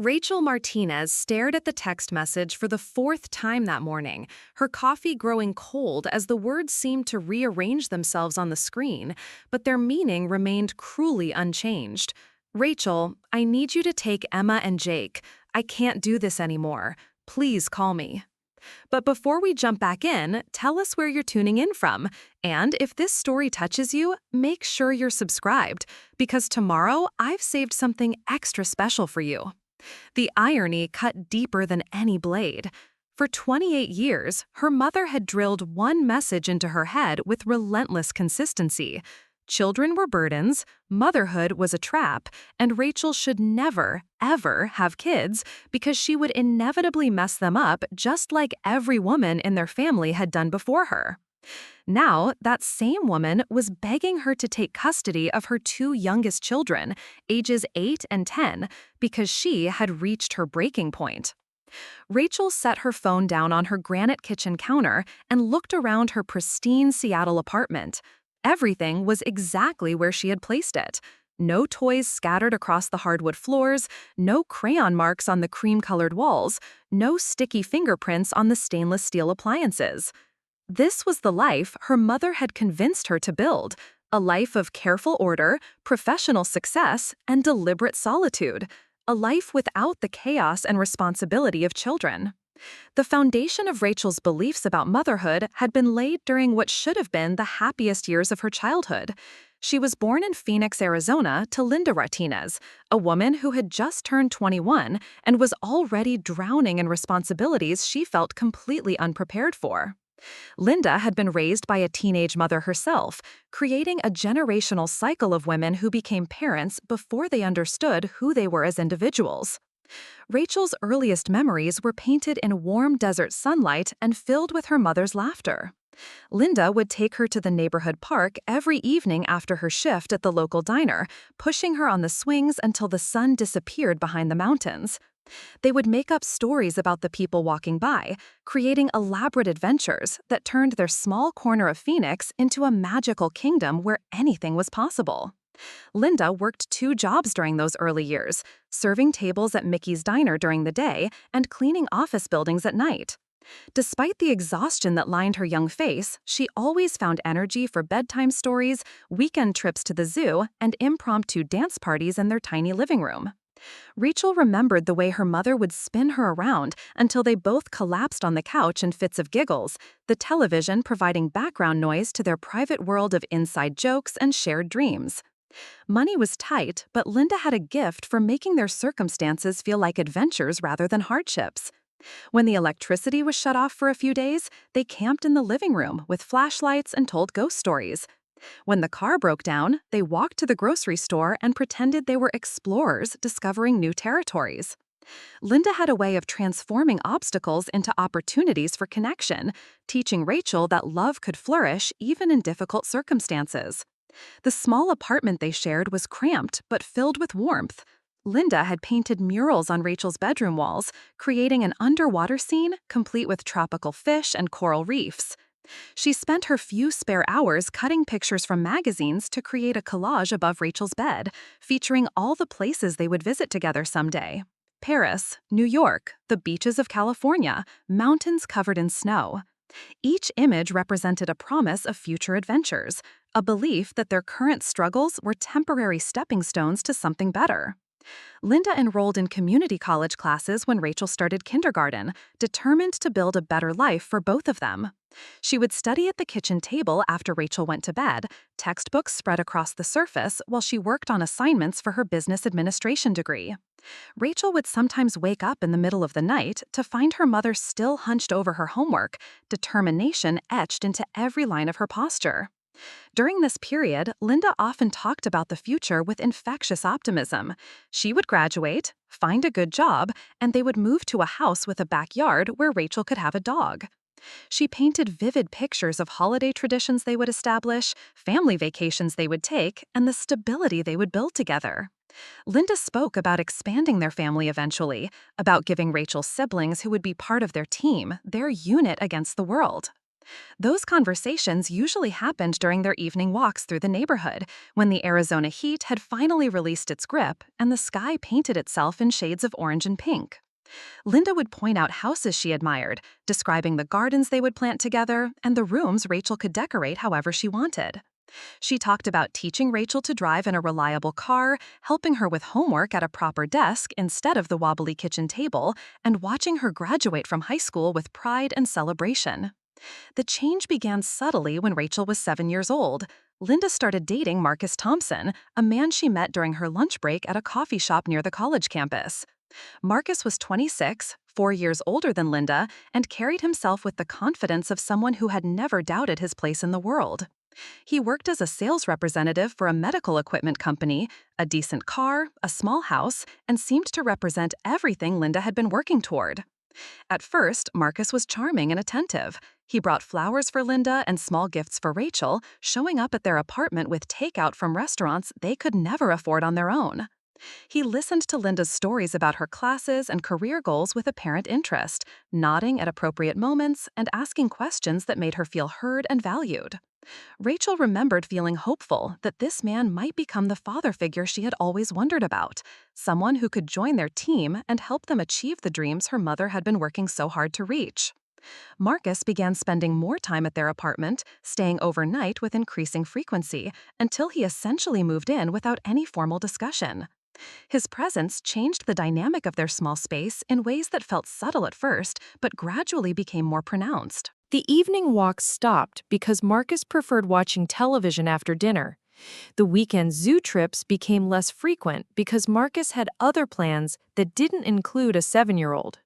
Rachel Martinez stared at the text message for the fourth time that morning, her coffee growing cold as the words seemed to rearrange themselves on the screen, but their meaning remained cruelly unchanged. Rachel, I need you to take Emma and Jake. I can't do this anymore. Please call me. But before we jump back in, tell us where you're tuning in from. And if this story touches you, make sure you're subscribed, because tomorrow I've saved something extra special for you. The irony cut deeper than any blade. For 28 years, her mother had drilled one message into her head with relentless consistency. Children were burdens, motherhood was a trap, and Rachel should never, ever have kids because she would inevitably mess them up just like every woman in their family had done before her. Now, that same woman was begging her to take custody of her two youngest children, ages 8 and 10, because she had reached her breaking point. Rachel set her phone down on her granite kitchen counter and looked around her pristine Seattle apartment. Everything was exactly where she had placed it. No toys scattered across the hardwood floors, no crayon marks on the cream-colored walls, no sticky fingerprints on the stainless steel appliances. This was the life her mother had convinced her to build, a life of careful order, professional success, and deliberate solitude, a life without the chaos and responsibility of children. The foundation of Rachel's beliefs about motherhood had been laid during what should have been the happiest years of her childhood. She was born in Phoenix, Arizona, to Linda Martinez, a woman who had just turned 21 and was already drowning in responsibilities she felt completely unprepared for. Linda had been raised by a teenage mother herself, creating a generational cycle of women who became parents before they understood who they were as individuals. Rachel's earliest memories were painted in warm desert sunlight and filled with her mother's laughter. Linda would take her to the neighborhood park every evening after her shift at the local diner, pushing her on the swings until the sun disappeared behind the mountains. They would make up stories about the people walking by, creating elaborate adventures that turned their small corner of Phoenix into a magical kingdom where anything was possible. Linda worked 2 jobs during those early years, serving tables at Mickey's Diner during the day and cleaning office buildings at night. Despite the exhaustion that lined her young face, she always found energy for bedtime stories, weekend trips to the zoo, and impromptu dance parties in their tiny living room. Rachel remembered the way her mother would spin her around until they both collapsed on the couch in fits of giggles, the television providing background noise to their private world of inside jokes and shared dreams. Money was tight, but Linda had a gift for making their circumstances feel like adventures rather than hardships. When the electricity was shut off for a few days, they camped in the living room with flashlights and told ghost stories. When the car broke down, they walked to the grocery store and pretended they were explorers discovering new territories. Linda had a way of transforming obstacles into opportunities for connection, teaching Rachel that love could flourish even in difficult circumstances. The small apartment they shared was cramped but filled with warmth. Linda had painted murals on Rachel's bedroom walls, creating an underwater scene complete with tropical fish and coral reefs. She spent her few spare hours cutting pictures from magazines to create a collage above Rachel's bed, featuring all the places they would visit together someday. Paris, New York, the beaches of California, mountains covered in snow. Each image represented a promise of future adventures, a belief that their current struggles were temporary stepping stones to something better. Linda enrolled in community college classes when Rachel started kindergarten, determined to build a better life for both of them. She would study at the kitchen table after Rachel went to bed, textbooks spread across the surface while she worked on assignments for her business administration degree. Rachel would sometimes wake up in the middle of the night to find her mother still hunched over her homework, determination etched into every line of her posture. During this period, Linda often talked about the future with infectious optimism. She would graduate, find a good job, and they would move to a house with a backyard where Rachel could have a dog. She painted vivid pictures of holiday traditions they would establish, family vacations they would take, and the stability they would build together. Linda spoke about expanding their family eventually, about giving Rachel siblings who would be part of their team, their unit against the world. Those conversations usually happened during their evening walks through the neighborhood, when the Arizona heat had finally released its grip and the sky painted itself in shades of orange and pink. Linda would point out houses she admired, describing the gardens they would plant together and the rooms Rachel could decorate however she wanted. She talked about teaching Rachel to drive in a reliable car, helping her with homework at a proper desk instead of the wobbly kitchen table, and watching her graduate from high school with pride and celebration. The change began subtly when Rachel was 7 years old. Linda started dating Marcus Thompson, a man she met during her lunch break at a coffee shop near the college campus. Marcus was 26, 4 years older than Linda, and carried himself with the confidence of someone who had never doubted his place in the world. He worked as a sales representative for a medical equipment company, a decent car, a small house, and seemed to represent everything Linda had been working toward. At first, Marcus was charming and attentive. He brought flowers for Linda and small gifts for Rachel, showing up at their apartment with takeout from restaurants they could never afford on their own. He listened to Linda's stories about her classes and career goals with apparent interest, nodding at appropriate moments and asking questions that made her feel heard and valued. Rachel remembered feeling hopeful that this man might become the father figure she had always wondered about, someone who could join their team and help them achieve the dreams her mother had been working so hard to reach. Marcus began spending more time at their apartment, staying overnight with increasing frequency, until he essentially moved in without any formal discussion. His presence changed the dynamic of their small space in ways that felt subtle at first, but gradually became more pronounced. The evening walks stopped because Marcus preferred watching television after dinner. The weekend zoo trips became less frequent because Marcus had other plans that didn't include a 7-year-old.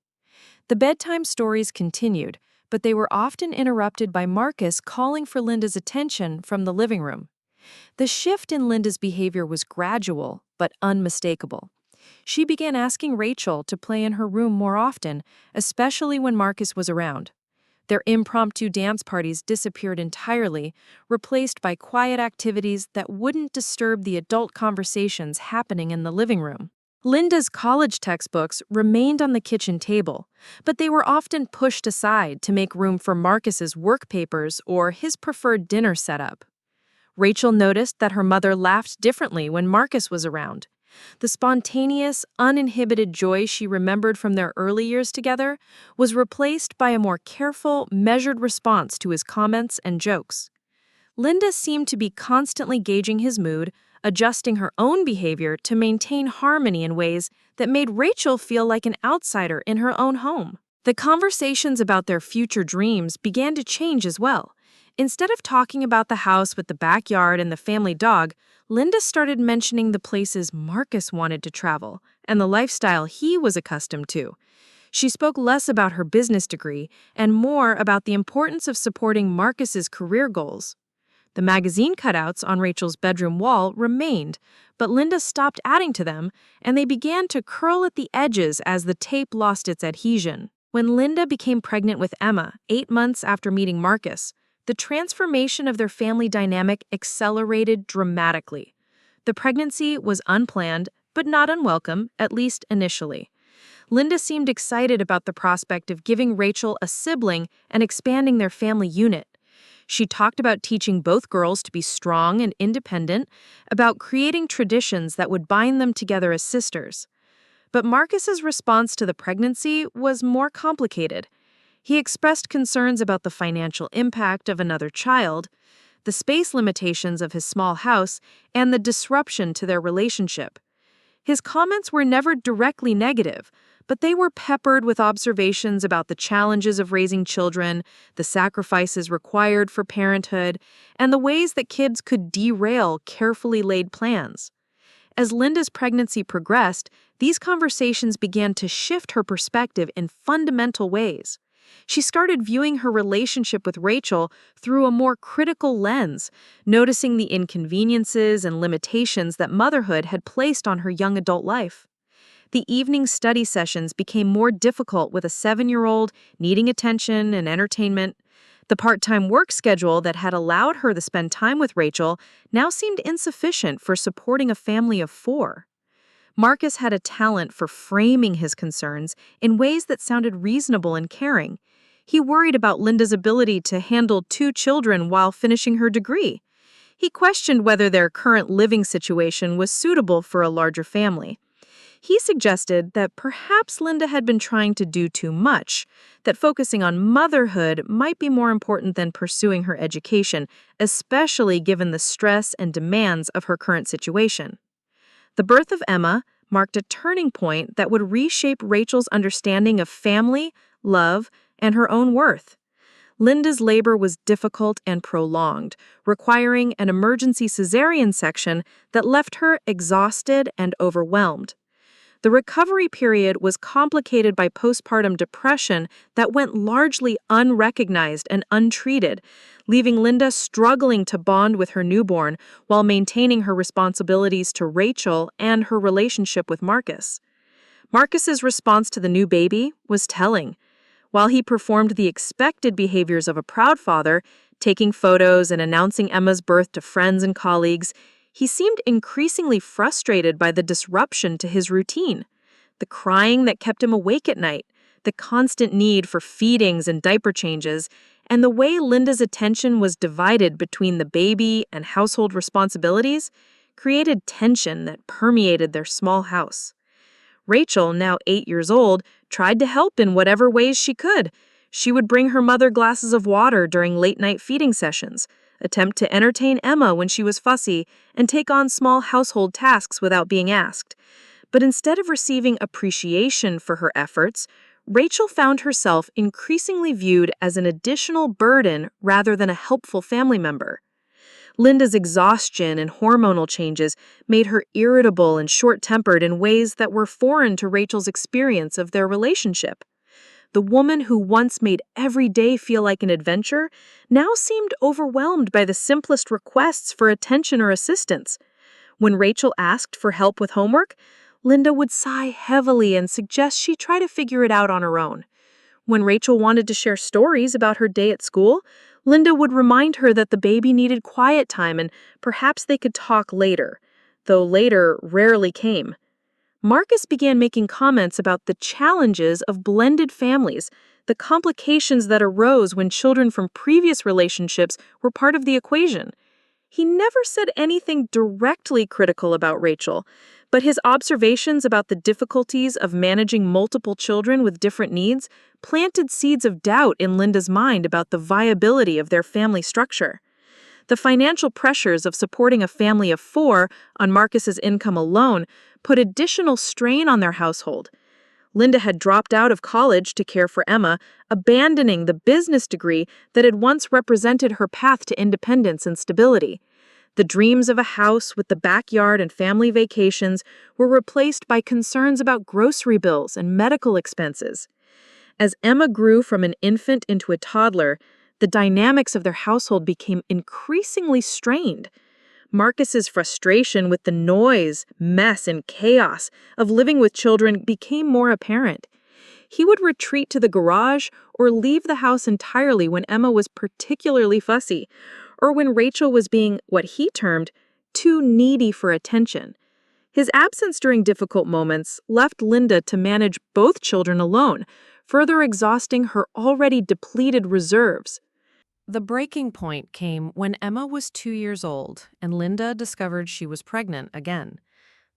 The bedtime stories continued, but they were often interrupted by Marcus calling for Linda's attention from the living room. The shift in Linda's behavior was gradual, but unmistakable. She began asking Rachel to play in her room more often, especially when Marcus was around. Their impromptu dance parties disappeared entirely, replaced by quiet activities that wouldn't disturb the adult conversations happening in the living room. Linda's college textbooks remained on the kitchen table, but they were often pushed aside to make room for Marcus's work papers or his preferred dinner setup. Rachel noticed that her mother laughed differently when Marcus was around. The spontaneous, uninhibited joy she remembered from their early years together was replaced by a more careful, measured response to his comments and jokes. Linda seemed to be constantly gauging his mood, adjusting her own behavior to maintain harmony in ways that made Rachel feel like an outsider in her own home. The conversations about their future dreams began to change as well. Instead of talking about the house with the backyard and the family dog, Linda started mentioning the places Marcus wanted to travel and the lifestyle he was accustomed to. She spoke less about her business degree and more about the importance of supporting Marcus's career goals. The magazine cutouts on Rachel's bedroom wall remained, but Linda stopped adding to them, and they began to curl at the edges as the tape lost its adhesion. When Linda became pregnant with Emma, 8 months after meeting Marcus, the transformation of their family dynamic accelerated dramatically. The pregnancy was unplanned, but not unwelcome, at least initially. Linda seemed excited about the prospect of giving Rachel a sibling and expanding their family unit. She talked about teaching both girls to be strong and independent, about creating traditions that would bind them together as sisters. But Marcus's response to the pregnancy was more complicated. He expressed concerns about the financial impact of another child, the space limitations of his small house, and the disruption to their relationship. His comments were never directly negative, but they were peppered with observations about the challenges of raising children, the sacrifices required for parenthood, and the ways that kids could derail carefully laid plans. As Linda's pregnancy progressed, these conversations began to shift her perspective in fundamental ways. She started viewing her relationship with Rachel through a more critical lens, noticing the inconveniences and limitations that motherhood had placed on her young adult life. The evening study sessions became more difficult with a 7-year-old needing attention and entertainment. The part-time work schedule that had allowed her to spend time with Rachel now seemed insufficient for supporting a family of 4. Marcus had a talent for framing his concerns in ways that sounded reasonable and caring. He worried about Linda's ability to handle 2 children while finishing her degree. He questioned whether their current living situation was suitable for a larger family. He suggested that perhaps Linda had been trying to do too much, that focusing on motherhood might be more important than pursuing her education, especially given the stress and demands of her current situation. The birth of Emma marked a turning point that would reshape Rachel's understanding of family, love, and her own worth. Linda's labor was difficult and prolonged, requiring an emergency cesarean section that left her exhausted and overwhelmed. The recovery period was complicated by postpartum depression that went largely unrecognized and untreated, leaving Linda struggling to bond with her newborn while maintaining her responsibilities to Rachel and her relationship with Marcus. Marcus's response to the new baby was telling. While he performed the expected behaviors of a proud father, taking photos and announcing Emma's birth to friends and colleagues, he seemed increasingly frustrated by the disruption to his routine. The crying that kept him awake at night, the constant need for feedings and diaper changes, and the way Linda's attention was divided between the baby and household responsibilities created tension that permeated their small house. Rachel, now 8 years old, tried to help in whatever ways she could. She would bring her mother glasses of water during late-night feeding sessions, attempt to entertain Emma when she was fussy, and take on small household tasks without being asked. But instead of receiving appreciation for her efforts, Rachel found herself increasingly viewed as an additional burden rather than a helpful family member. Linda's exhaustion and hormonal changes made her irritable and short-tempered in ways that were foreign to Rachel's experience of their relationship. The woman who once made every day feel like an adventure now seemed overwhelmed by the simplest requests for attention or assistance. When Rachel asked for help with homework, Linda would sigh heavily and suggest she try to figure it out on her own. When Rachel wanted to share stories about her day at school, Linda would remind her that the baby needed quiet time and perhaps they could talk later, though later rarely came. Marcus began making comments about the challenges of blended families, the complications that arose when children from previous relationships were part of the equation. He never said anything directly critical about Rachel, but his observations about the difficulties of managing multiple children with different needs planted seeds of doubt in Linda's mind about the viability of their family structure. The financial pressures of supporting a family of 4 on Marcus's income alone put additional strain on their household. Linda had dropped out of college to care for Emma, abandoning the business degree that had once represented her path to independence and stability. The dreams of a house with the backyard and family vacations were replaced by concerns about grocery bills and medical expenses. As Emma grew from an infant into a toddler, the dynamics of their household became increasingly strained. Marcus's frustration with the noise, mess, and chaos of living with children became more apparent. He would retreat to the garage or leave the house entirely when Emma was particularly fussy, or when Rachel was being, what he termed, too needy for attention. His absence during difficult moments left Linda to manage both children alone, further exhausting her already depleted reserves. The breaking point came when Emma was 2 years old and Linda discovered she was pregnant again.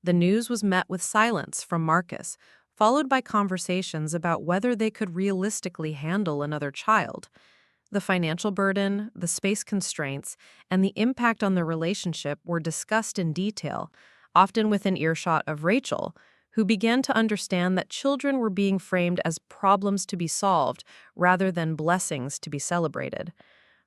The news was met with silence from Marcus, followed by conversations about whether they could realistically handle another child. The financial burden, the space constraints, and the impact on the relationship were discussed in detail, often within earshot of Rachel, who began to understand that children were being framed as problems to be solved rather than blessings to be celebrated.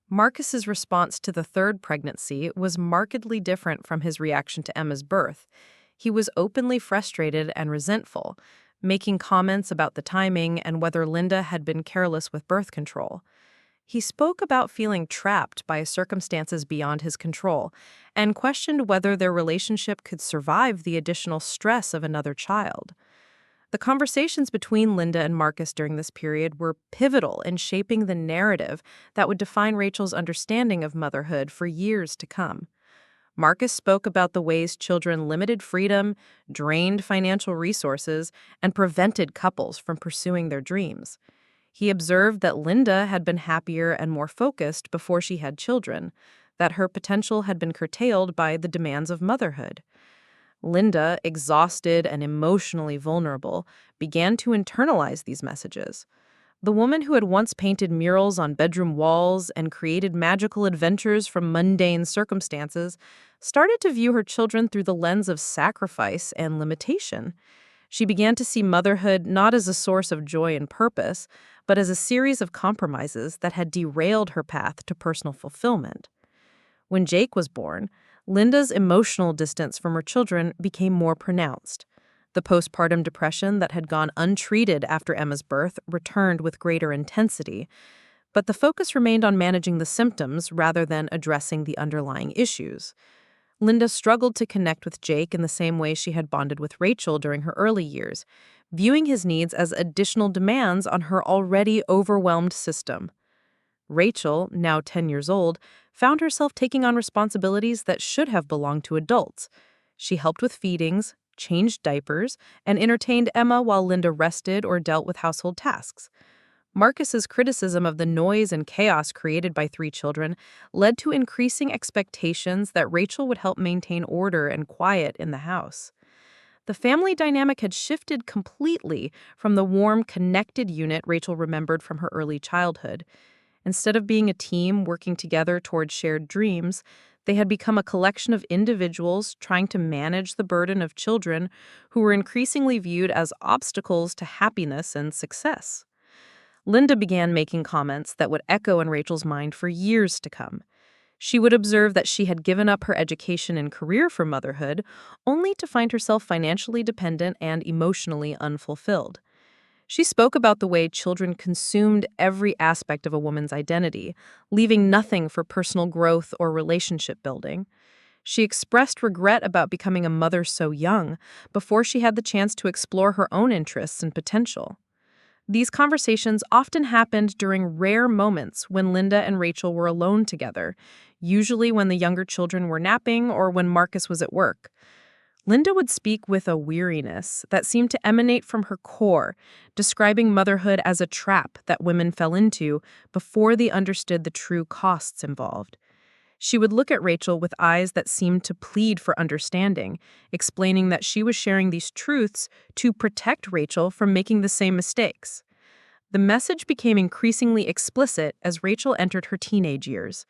Marcus's response to the third pregnancy was markedly different from his reaction to Emma's birth. He was openly frustrated and resentful, making comments about the timing and whether Linda had been careless with birth control. He spoke about feeling trapped by circumstances beyond his control and questioned whether their relationship could survive the additional stress of another child. The conversations between Linda and Marcus during this period were pivotal in shaping the narrative that would define Rachel's understanding of motherhood for years to come. Marcus spoke about the ways children limited freedom, drained financial resources, and prevented couples from pursuing their dreams. He observed that Linda had been happier and more focused before she had children, that her potential had been curtailed by the demands of motherhood. Linda, exhausted and emotionally vulnerable, began to internalize these messages. The woman who had once painted murals on bedroom walls and created magical adventures from mundane circumstances started to view her children through the lens of sacrifice and limitation. She began to see motherhood not as a source of joy and purpose, but as a series of compromises that had derailed her path to personal fulfillment. When Jake was born, Linda's emotional distance from her children became more pronounced. The postpartum depression that had gone untreated after Emma's birth returned with greater intensity, but the focus remained on managing the symptoms rather than addressing the underlying issues. Linda struggled to connect with Jake in the same way she had bonded with Rachel during her early years, viewing his needs as additional demands on her already overwhelmed system. Rachel, now 10 years old, found herself taking on responsibilities that should have belonged to adults. She helped with feedings, changed diapers, and entertained Emma while Linda rested or dealt with household tasks. Marcus's criticism of the noise and chaos created by three children led to increasing expectations that Rachel would help maintain order and quiet in the house. The family dynamic had shifted completely from the warm, connected unit Rachel remembered from her early childhood. Instead of being a team working together towards shared dreams, they had become a collection of individuals trying to manage the burden of children who were increasingly viewed as obstacles to happiness and success. Linda began making comments that would echo in Rachel's mind for years to come. She would observe that she had given up her education and career for motherhood, only to find herself financially dependent and emotionally unfulfilled. She spoke about the way children consumed every aspect of a woman's identity, leaving nothing for personal growth or relationship building. She expressed regret about becoming a mother so young, before she had the chance to explore her own interests and potential. These conversations often happened during rare moments when Linda and Rachel were alone together, usually when the younger children were napping or when Marcus was at work. Linda would speak with a weariness that seemed to emanate from her core, describing motherhood as a trap that women fell into before they understood the true costs involved. She would look at Rachel with eyes that seemed to plead for understanding, explaining that she was sharing these truths to protect Rachel from making the same mistakes. The message became increasingly explicit as Rachel entered her teenage years.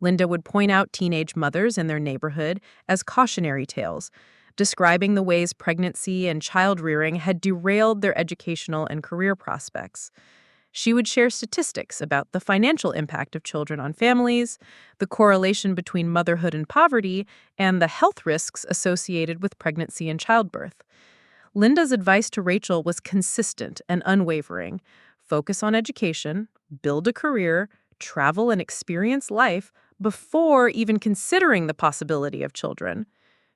Linda would point out teenage mothers in their neighborhood as cautionary tales, describing the ways pregnancy and child-rearing had derailed their educational and career prospects. She would share statistics about the financial impact of children on families, the correlation between motherhood and poverty, and the health risks associated with pregnancy and childbirth. Linda's advice to Rachel was consistent and unwavering. Focus on education, build a career, travel and experience life before even considering the possibility of children.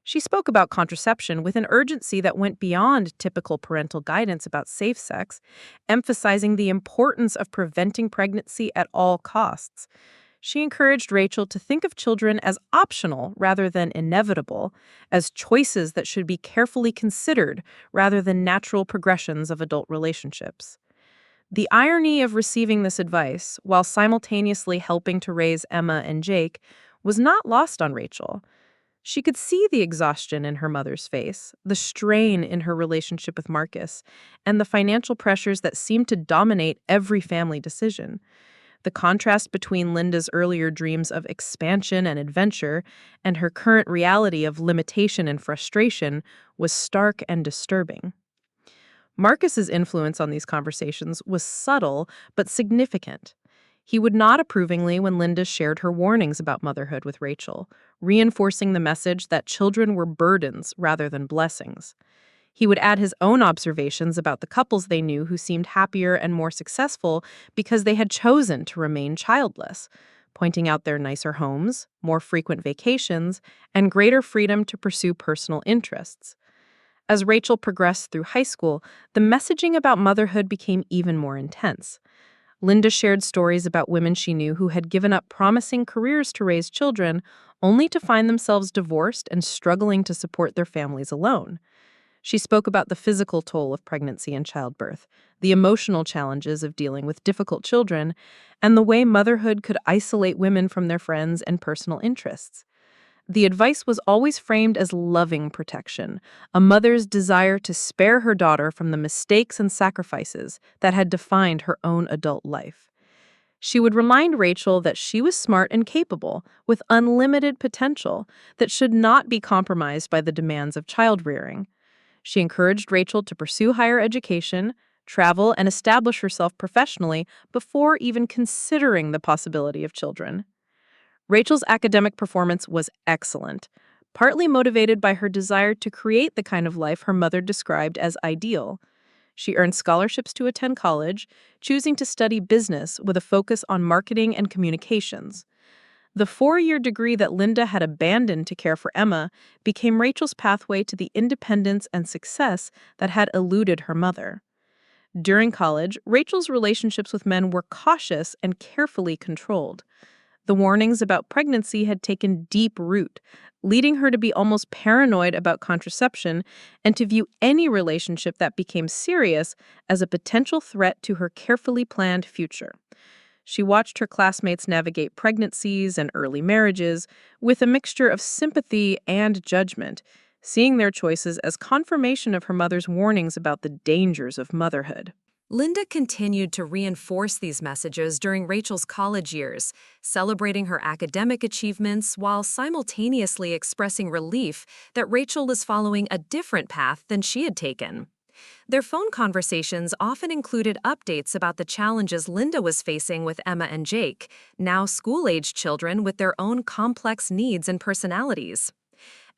She spoke about contraception with an urgency that went beyond typical parental guidance about safe sex, emphasizing the importance of preventing pregnancy at all costs. She encouraged Rachel to think of children as optional rather than inevitable, as choices that should be carefully considered rather than natural progressions of adult relationships. The irony of receiving this advice, while simultaneously helping to raise Emma and Jake, was not lost on Rachel. She could see the exhaustion in her mother's face, the strain in her relationship with Marcus, and the financial pressures that seemed to dominate every family decision. The contrast between Linda's earlier dreams of expansion and adventure and her current reality of limitation and frustration was stark and disturbing. Marcus's influence on these conversations was subtle but significant. He would nod approvingly when Linda shared her warnings about motherhood with Rachel, reinforcing the message that children were burdens rather than blessings. He would add his own observations about the couples they knew who seemed happier and more successful because they had chosen to remain childless, pointing out their nicer homes, more frequent vacations, and greater freedom to pursue personal interests. As Rachel progressed through high school, the messaging about motherhood became even more intense. Linda shared stories about women she knew who had given up promising careers to raise children, only to find themselves divorced and struggling to support their families alone. She spoke about the physical toll of pregnancy and childbirth, the emotional challenges of dealing with difficult children, and the way motherhood could isolate women from their friends and personal interests. The advice was always framed as loving protection, a mother's desire to spare her daughter from the mistakes and sacrifices that had defined her own adult life. She would remind Rachel that she was smart and capable, with unlimited potential, that should not be compromised by the demands of child rearing. She encouraged Rachel to pursue higher education, travel, and establish herself professionally before even considering the possibility of children. Rachel's academic performance was excellent, partly motivated by her desire to create the kind of life her mother described as ideal. She earned scholarships to attend college, choosing to study business with a focus on marketing and communications. The 4-year degree that Linda had abandoned to care for Emma became Rachel's pathway to the independence and success that had eluded her mother. During college, Rachel's relationships with men were cautious and carefully controlled. The warnings about pregnancy had taken deep root, leading her to be almost paranoid about contraception and to view any relationship that became serious as a potential threat to her carefully planned future. She watched her classmates navigate pregnancies and early marriages with a mixture of sympathy and judgment, seeing their choices as confirmation of her mother's warnings about the dangers of motherhood. Linda continued to reinforce these messages during Rachel's college years, celebrating her academic achievements while simultaneously expressing relief that Rachel was following a different path than she had taken. Their phone conversations often included updates about the challenges Linda was facing with Emma and Jake, now school-aged children with their own complex needs and personalities.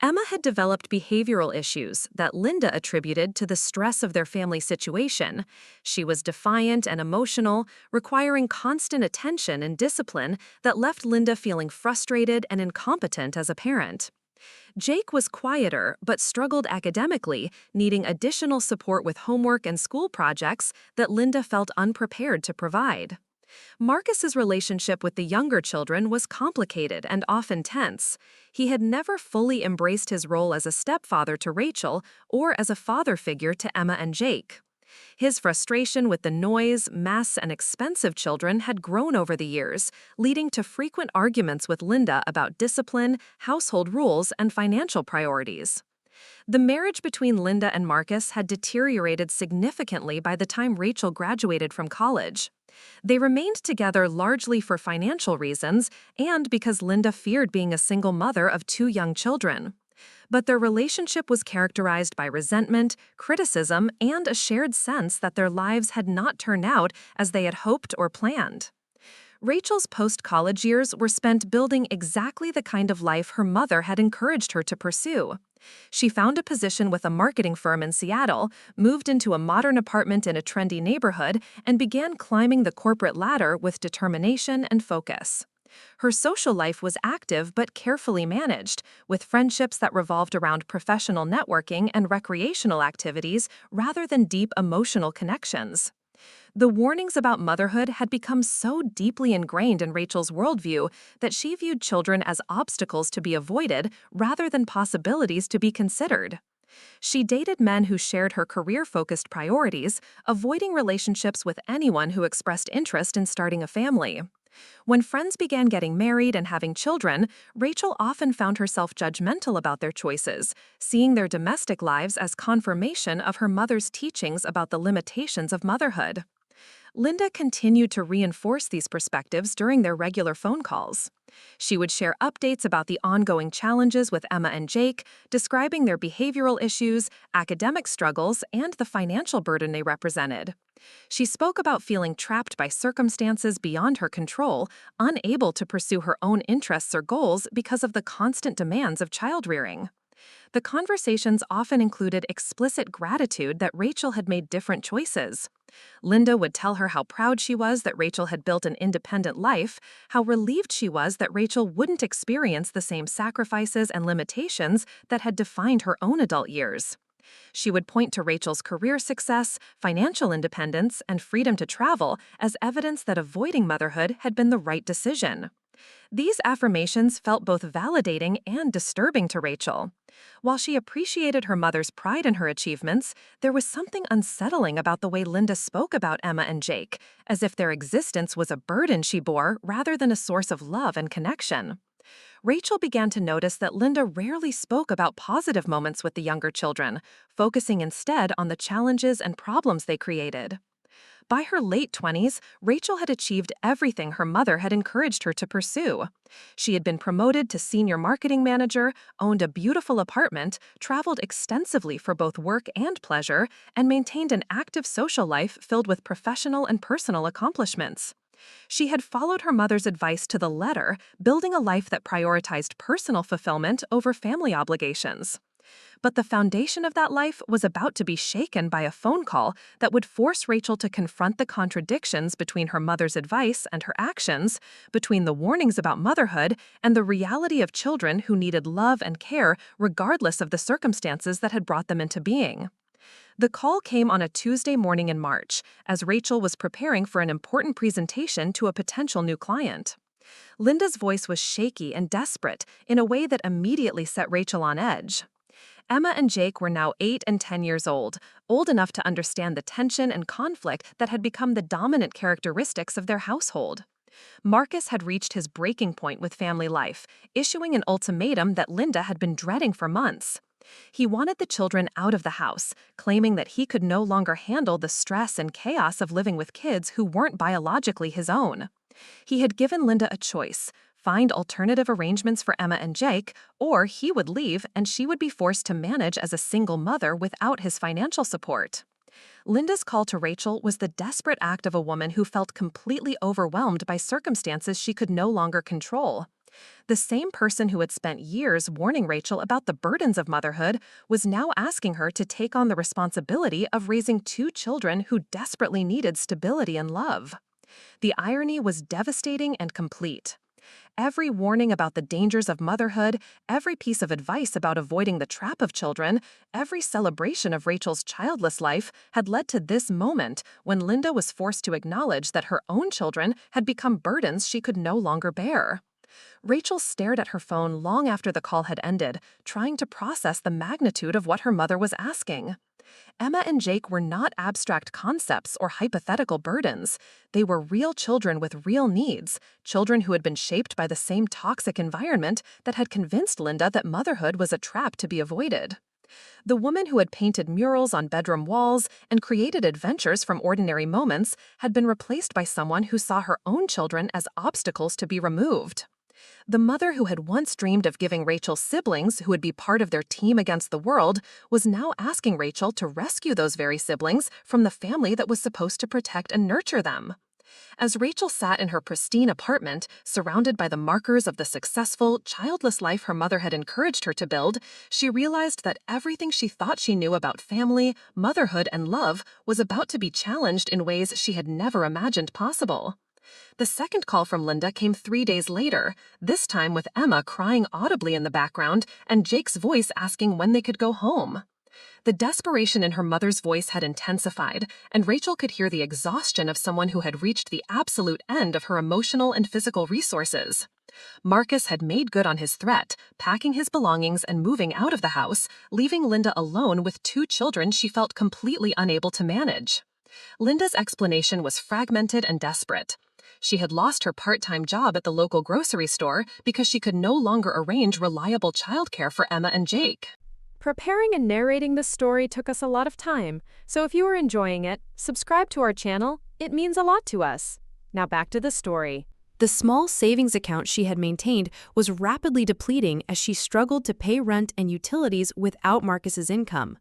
Emma had developed behavioral issues that Linda attributed to the stress of their family situation. She was defiant and emotional, requiring constant attention and discipline that left Linda feeling frustrated and incompetent as a parent. Jake was quieter but struggled academically, needing additional support with homework and school projects that Linda felt unprepared to provide. Marcus's relationship with the younger children was complicated and often tense. He had never fully embraced his role as a stepfather to Rachel or as a father figure to Emma and Jake. His frustration with the noise, mess, and expensive children had grown over the years, leading to frequent arguments with Linda about discipline, household rules, and financial priorities. The marriage between Linda and Marcus had deteriorated significantly by the time Rachel graduated from college. They remained together largely for financial reasons and because Linda feared being a single mother of 2 young children. But their relationship was characterized by resentment, criticism, and a shared sense that their lives had not turned out as they had hoped or planned. Rachel's post-college years were spent building exactly the kind of life her mother had encouraged her to pursue. She found a position with a marketing firm in Seattle, moved into a modern apartment in a trendy neighborhood, and began climbing the corporate ladder with determination and focus. Her social life was active but carefully managed, with friendships that revolved around professional networking and recreational activities rather than deep emotional connections. The warnings about motherhood had become so deeply ingrained in Rachel's worldview that she viewed children as obstacles to be avoided rather than possibilities to be considered. She dated men who shared her career-focused priorities, avoiding relationships with anyone who expressed interest in starting a family. When friends began getting married and having children, Rachel often found herself judgmental about their choices, seeing their domestic lives as confirmation of her mother's teachings about the limitations of motherhood. Linda continued to reinforce these perspectives during their regular phone calls. She would share updates about the ongoing challenges with Emma and Jake, describing their behavioral issues, academic struggles, and the financial burden they represented. She spoke about feeling trapped by circumstances beyond her control, unable to pursue her own interests or goals because of the constant demands of child-rearing. The conversations often included explicit gratitude that Rachel had made different choices. Linda would tell her how proud she was that Rachel had built an independent life, how relieved she was that Rachel wouldn't experience the same sacrifices and limitations that had defined her own adult years. She would point to Rachel's career success, financial independence, and freedom to travel as evidence that avoiding motherhood had been the right decision. These affirmations felt both validating and disturbing to Rachel. While she appreciated her mother's pride in her achievements, there was something unsettling about the way Linda spoke about Emma and Jake, as if their existence was a burden she bore rather than a source of love and connection. Rachel began to notice that Linda rarely spoke about positive moments with the younger children, focusing instead on the challenges and problems they created. By her late 20s, Rachel had achieved everything her mother had encouraged her to pursue. She had been promoted to senior marketing manager, owned a beautiful apartment, traveled extensively for both work and pleasure, and maintained an active social life filled with professional and personal accomplishments. She had followed her mother's advice to the letter, building a life that prioritized personal fulfillment over family obligations. But the foundation of that life was about to be shaken by a phone call that would force Rachel to confront the contradictions between her mother's advice and her actions, between the warnings about motherhood and the reality of children who needed love and care regardless of the circumstances that had brought them into being. The call came on a Tuesday morning in March, as Rachel was preparing for an important presentation to a potential new client. Linda's voice was shaky and desperate in a way that immediately set Rachel on edge. Emma and Jake were now 8 and 10 years old enough to understand the tension and conflict that had become the dominant characteristics of their household. Marcus had reached his breaking point with family life, issuing an ultimatum that Linda had been dreading for months. He wanted the children out of the house, claiming that he could no longer handle the stress and chaos of living with kids who weren't biologically his own. He had given Linda a choice: find alternative arrangements for Emma and Jake, or he would leave and she would be forced to manage as a single mother without his financial support. Linda's call to Rachel was the desperate act of a woman who felt completely overwhelmed by circumstances she could no longer control. The same person who had spent years warning Rachel about the burdens of motherhood was now asking her to take on the responsibility of raising 2 children who desperately needed stability and love. The irony was devastating and complete. Every warning about the dangers of motherhood, every piece of advice about avoiding the trap of children, every celebration of Rachel's childless life had led to this moment when Linda was forced to acknowledge that her own children had become burdens she could no longer bear. Rachel stared at her phone long after the call had ended, trying to process the magnitude of what her mother was asking. Emma and Jake were not abstract concepts or hypothetical burdens. They were real children with real needs, children who had been shaped by the same toxic environment that had convinced Linda that motherhood was a trap to be avoided. The woman who had painted murals on bedroom walls and created adventures from ordinary moments had been replaced by someone who saw her own children as obstacles to be removed. The mother who had once dreamed of giving Rachel siblings who would be part of their team against the world was now asking Rachel to rescue those very siblings from the family that was supposed to protect and nurture them. As Rachel sat in her pristine apartment, surrounded by the markers of the successful, childless life her mother had encouraged her to build, she realized that everything she thought she knew about family, motherhood, and love was about to be challenged in ways she had never imagined possible. The second call from Linda came 3 days later, this time with Emma crying audibly in the background and Jake's voice asking when they could go home. The desperation in her mother's voice had intensified, and Rachel could hear the exhaustion of someone who had reached the absolute end of her emotional and physical resources. Marcus had made good on his threat, packing his belongings and moving out of the house, leaving Linda alone with 2 children she felt completely unable to manage. Linda's explanation was fragmented and desperate. She had lost her part-time job at the local grocery store because she could no longer arrange reliable childcare for Emma and Jake. Preparing and narrating this story took us a lot of time, so if you are enjoying it, subscribe to our channel. It means a lot to us. Now back to the story. The small savings account she had maintained was rapidly depleting as she struggled to pay rent and utilities without Marcus's income.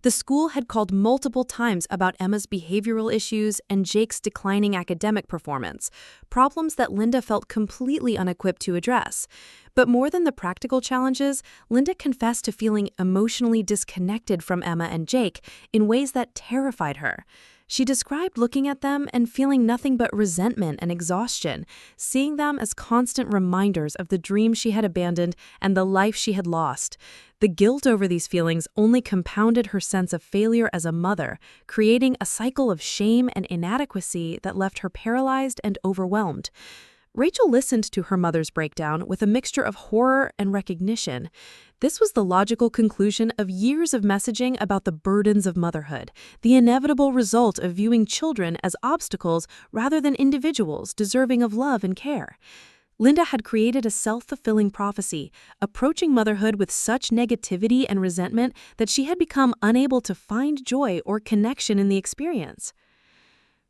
The school had called multiple times about Emma's behavioral issues and Jake's declining academic performance, problems that Linda felt completely unequipped to address. But more than the practical challenges, Linda confessed to feeling emotionally disconnected from Emma and Jake in ways that terrified her. She described looking at them and feeling nothing but resentment and exhaustion, seeing them as constant reminders of the dreams she had abandoned and the life she had lost. The guilt over these feelings only compounded her sense of failure as a mother, creating a cycle of shame and inadequacy that left her paralyzed and overwhelmed. Rachel listened to her mother's breakdown with a mixture of horror and recognition. This was the logical conclusion of years of messaging about the burdens of motherhood, the inevitable result of viewing children as obstacles rather than individuals deserving of love and care. Linda had created a self-fulfilling prophecy, approaching motherhood with such negativity and resentment that she had become unable to find joy or connection in the experience.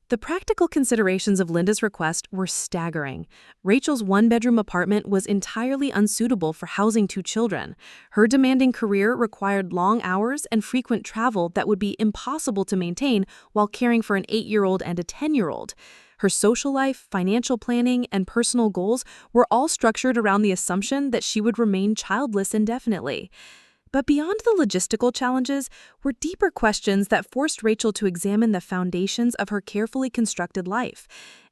The practical considerations of Linda's request were staggering. Rachel's one-bedroom apartment was entirely unsuitable for housing 2 children. Her demanding career required long hours and frequent travel that would be impossible to maintain while caring for an 8-year-old and a 10-year-old. Her social life, financial planning, and personal goals were all structured around the assumption that she would remain childless indefinitely. But beyond the logistical challenges were deeper questions that forced Rachel to examine the foundations of her carefully constructed life.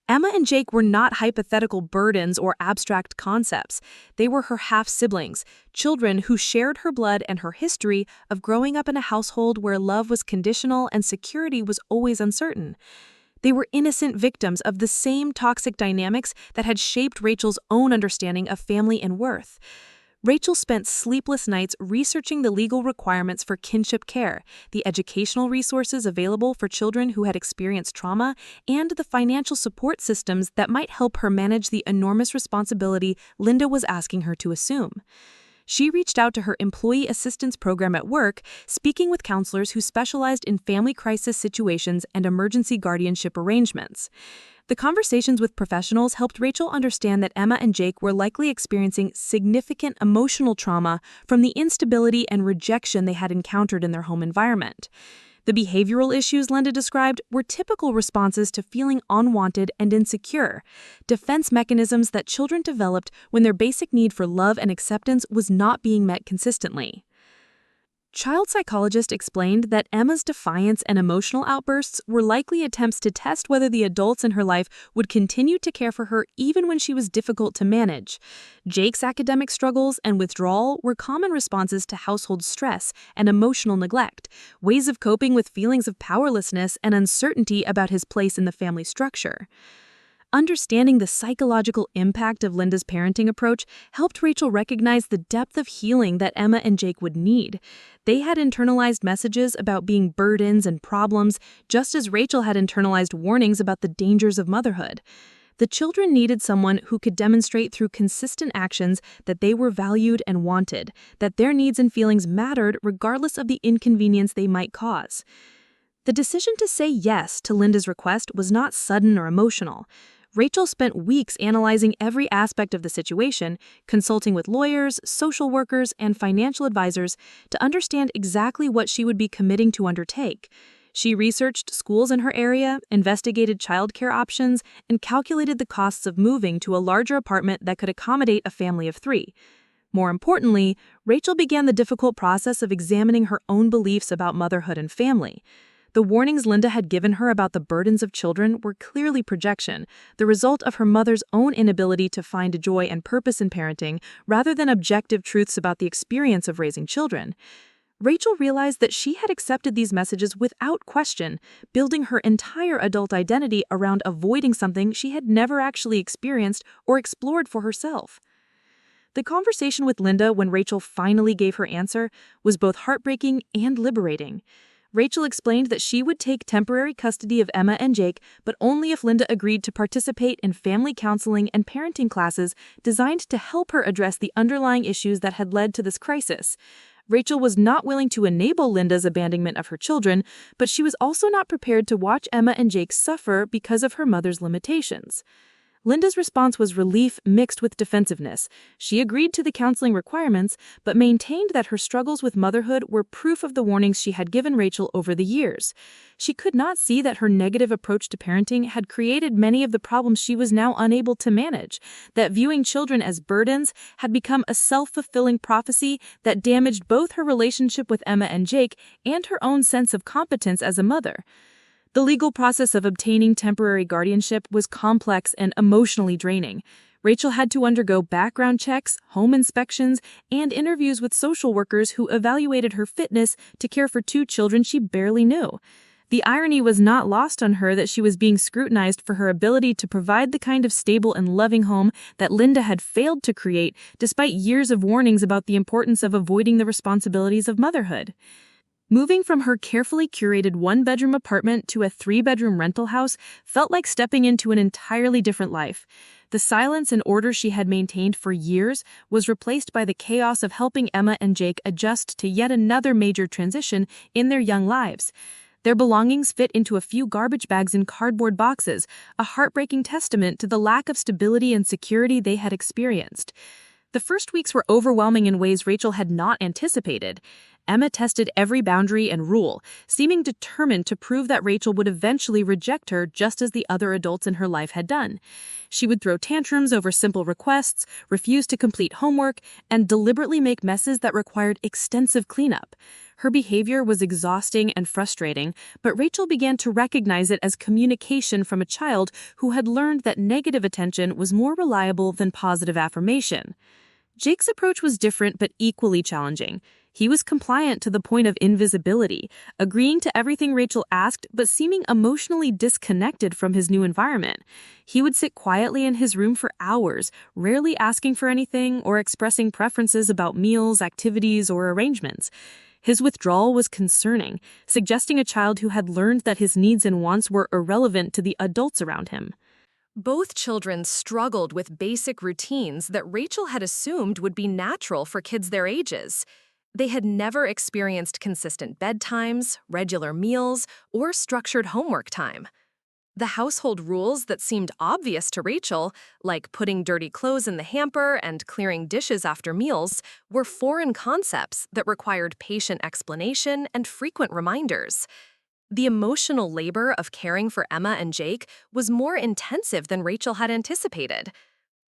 Emma and Jake were not hypothetical burdens or abstract concepts. They were her half-siblings, children who shared her blood and her history of growing up in a household where love was conditional and security was always uncertain. They were innocent victims of the same toxic dynamics that had shaped Rachel's own understanding of family and worth. Rachel spent sleepless nights researching the legal requirements for kinship care, the educational resources available for children who had experienced trauma, and the financial support systems that might help her manage the enormous responsibility Linda was asking her to assume. She reached out to her employee assistance program at work, speaking with counselors who specialized in family crisis situations and emergency guardianship arrangements. The conversations with professionals helped Rachel understand that Emma and Jake were likely experiencing significant emotional trauma from the instability and rejection they had encountered in their home environment. The behavioral issues Linda described were typical responses to feeling unwanted and insecure, defense mechanisms that children developed when their basic need for love and acceptance was not being met consistently. Child psychologists explained that Emma's defiance and emotional outbursts were likely attempts to test whether the adults in her life would continue to care for her even when she was difficult to manage. Jake's academic struggles and withdrawal were common responses to household stress and emotional neglect, ways of coping with feelings of powerlessness and uncertainty about his place in the family structure. Understanding the psychological impact of Linda's parenting approach helped Rachel recognize the depth of healing that Emma and Jake would need. They had internalized messages about being burdens and problems, just as Rachel had internalized warnings about the dangers of motherhood. The children needed someone who could demonstrate through consistent actions that they were valued and wanted, that their needs and feelings mattered regardless of the inconvenience they might cause. The decision to say yes to Linda's request was not sudden or emotional. Rachel spent weeks analyzing every aspect of the situation, consulting with lawyers, social workers, and financial advisors to understand exactly what she would be committing to undertake. She researched schools in her area, investigated childcare options, and calculated the costs of moving to a larger apartment that could accommodate a family of 3. More importantly, Rachel began the difficult process of examining her own beliefs about motherhood and family. The warnings Linda had given her about the burdens of children were clearly projection, the result of her mother's own inability to find joy and purpose in parenting, rather than objective truths about the experience of raising children. Rachel realized that she had accepted these messages without question, building her entire adult identity around avoiding something she had never actually experienced or explored for herself. The conversation with Linda when Rachel finally gave her answer was both heartbreaking and liberating. Rachel explained that she would take temporary custody of Emma and Jake, but only if Linda agreed to participate in family counseling and parenting classes designed to help her address the underlying issues that had led to this crisis. Rachel was not willing to enable Linda's abandonment of her children, but she was also not prepared to watch Emma and Jake suffer because of her mother's limitations. Linda's response was relief mixed with defensiveness. She agreed to the counseling requirements, but maintained that her struggles with motherhood were proof of the warnings she had given Rachel over the years. She could not see that her negative approach to parenting had created many of the problems she was now unable to manage, that viewing children as burdens had become a self-fulfilling prophecy that damaged both her relationship with Emma and Jake and her own sense of competence as a mother. The legal process of obtaining temporary guardianship was complex and emotionally draining. Rachel had to undergo background checks, home inspections, and interviews with social workers who evaluated her fitness to care for 2 children she barely knew. The irony was not lost on her that she was being scrutinized for her ability to provide the kind of stable and loving home that Linda had failed to create, despite years of warnings about the importance of avoiding the responsibilities of motherhood. Moving from her carefully curated one-bedroom apartment to a three-bedroom rental house felt like stepping into an entirely different life. The silence and order she had maintained for years was replaced by the chaos of helping Emma and Jake adjust to yet another major transition in their young lives. Their belongings fit into a few garbage bags in cardboard boxes, a heartbreaking testament to the lack of stability and security they had experienced. The first weeks were overwhelming in ways Rachel had not anticipated. Emma tested every boundary and rule, seeming determined to prove that Rachel would eventually reject her just as the other adults in her life had done. She would throw tantrums over simple requests, refuse to complete homework, and deliberately make messes that required extensive cleanup. Her behavior was exhausting and frustrating, but Rachel began to recognize it as communication from a child who had learned that negative attention was more reliable than positive affirmation. Jake's approach was different but equally challenging. He was compliant to the point of invisibility, agreeing to everything Rachel asked but seeming emotionally disconnected from his new environment. He would sit quietly in his room for hours, rarely asking for anything or expressing preferences about meals, activities, or arrangements. His withdrawal was concerning, suggesting a child who had learned that his needs and wants were irrelevant to the adults around him. Both children struggled with basic routines that Rachel had assumed would be natural for kids their ages. They had never experienced consistent bedtimes, regular meals, or structured homework time. The household rules that seemed obvious to Rachel, like putting dirty clothes in the hamper and clearing dishes after meals, were foreign concepts that required patient explanation and frequent reminders. The emotional labor of caring for Emma and Jake was more intensive than Rachel had anticipated.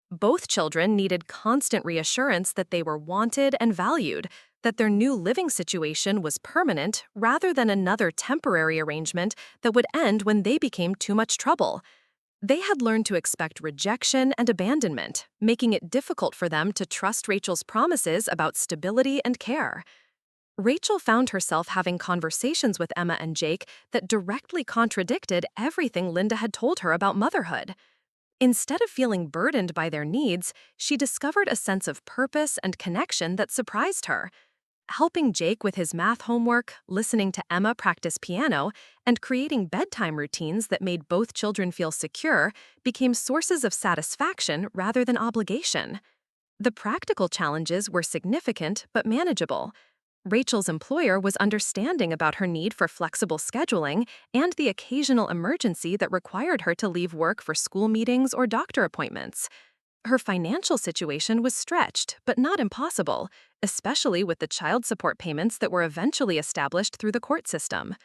Both children needed constant reassurance that they were wanted and valued, that their new living situation was permanent rather than another temporary arrangement that would end when they became too much trouble. They had learned to expect rejection and abandonment, making it difficult for them to trust Rachel's promises about stability and care. Rachel found herself having conversations with Emma and Jake that directly contradicted everything Linda had told her about motherhood. Instead of feeling burdened by their needs, she discovered a sense of purpose and connection that surprised her. Helping Jake with his math homework, listening to Emma practice piano, and creating bedtime routines that made both children feel secure became sources of satisfaction rather than obligation. The practical challenges were significant but manageable. Rachel's employer was understanding about her need for flexible scheduling and the occasional emergency that required her to leave work for school meetings or doctor appointments. Her financial situation was stretched, but not impossible, especially with the child support payments that were eventually established through the court system.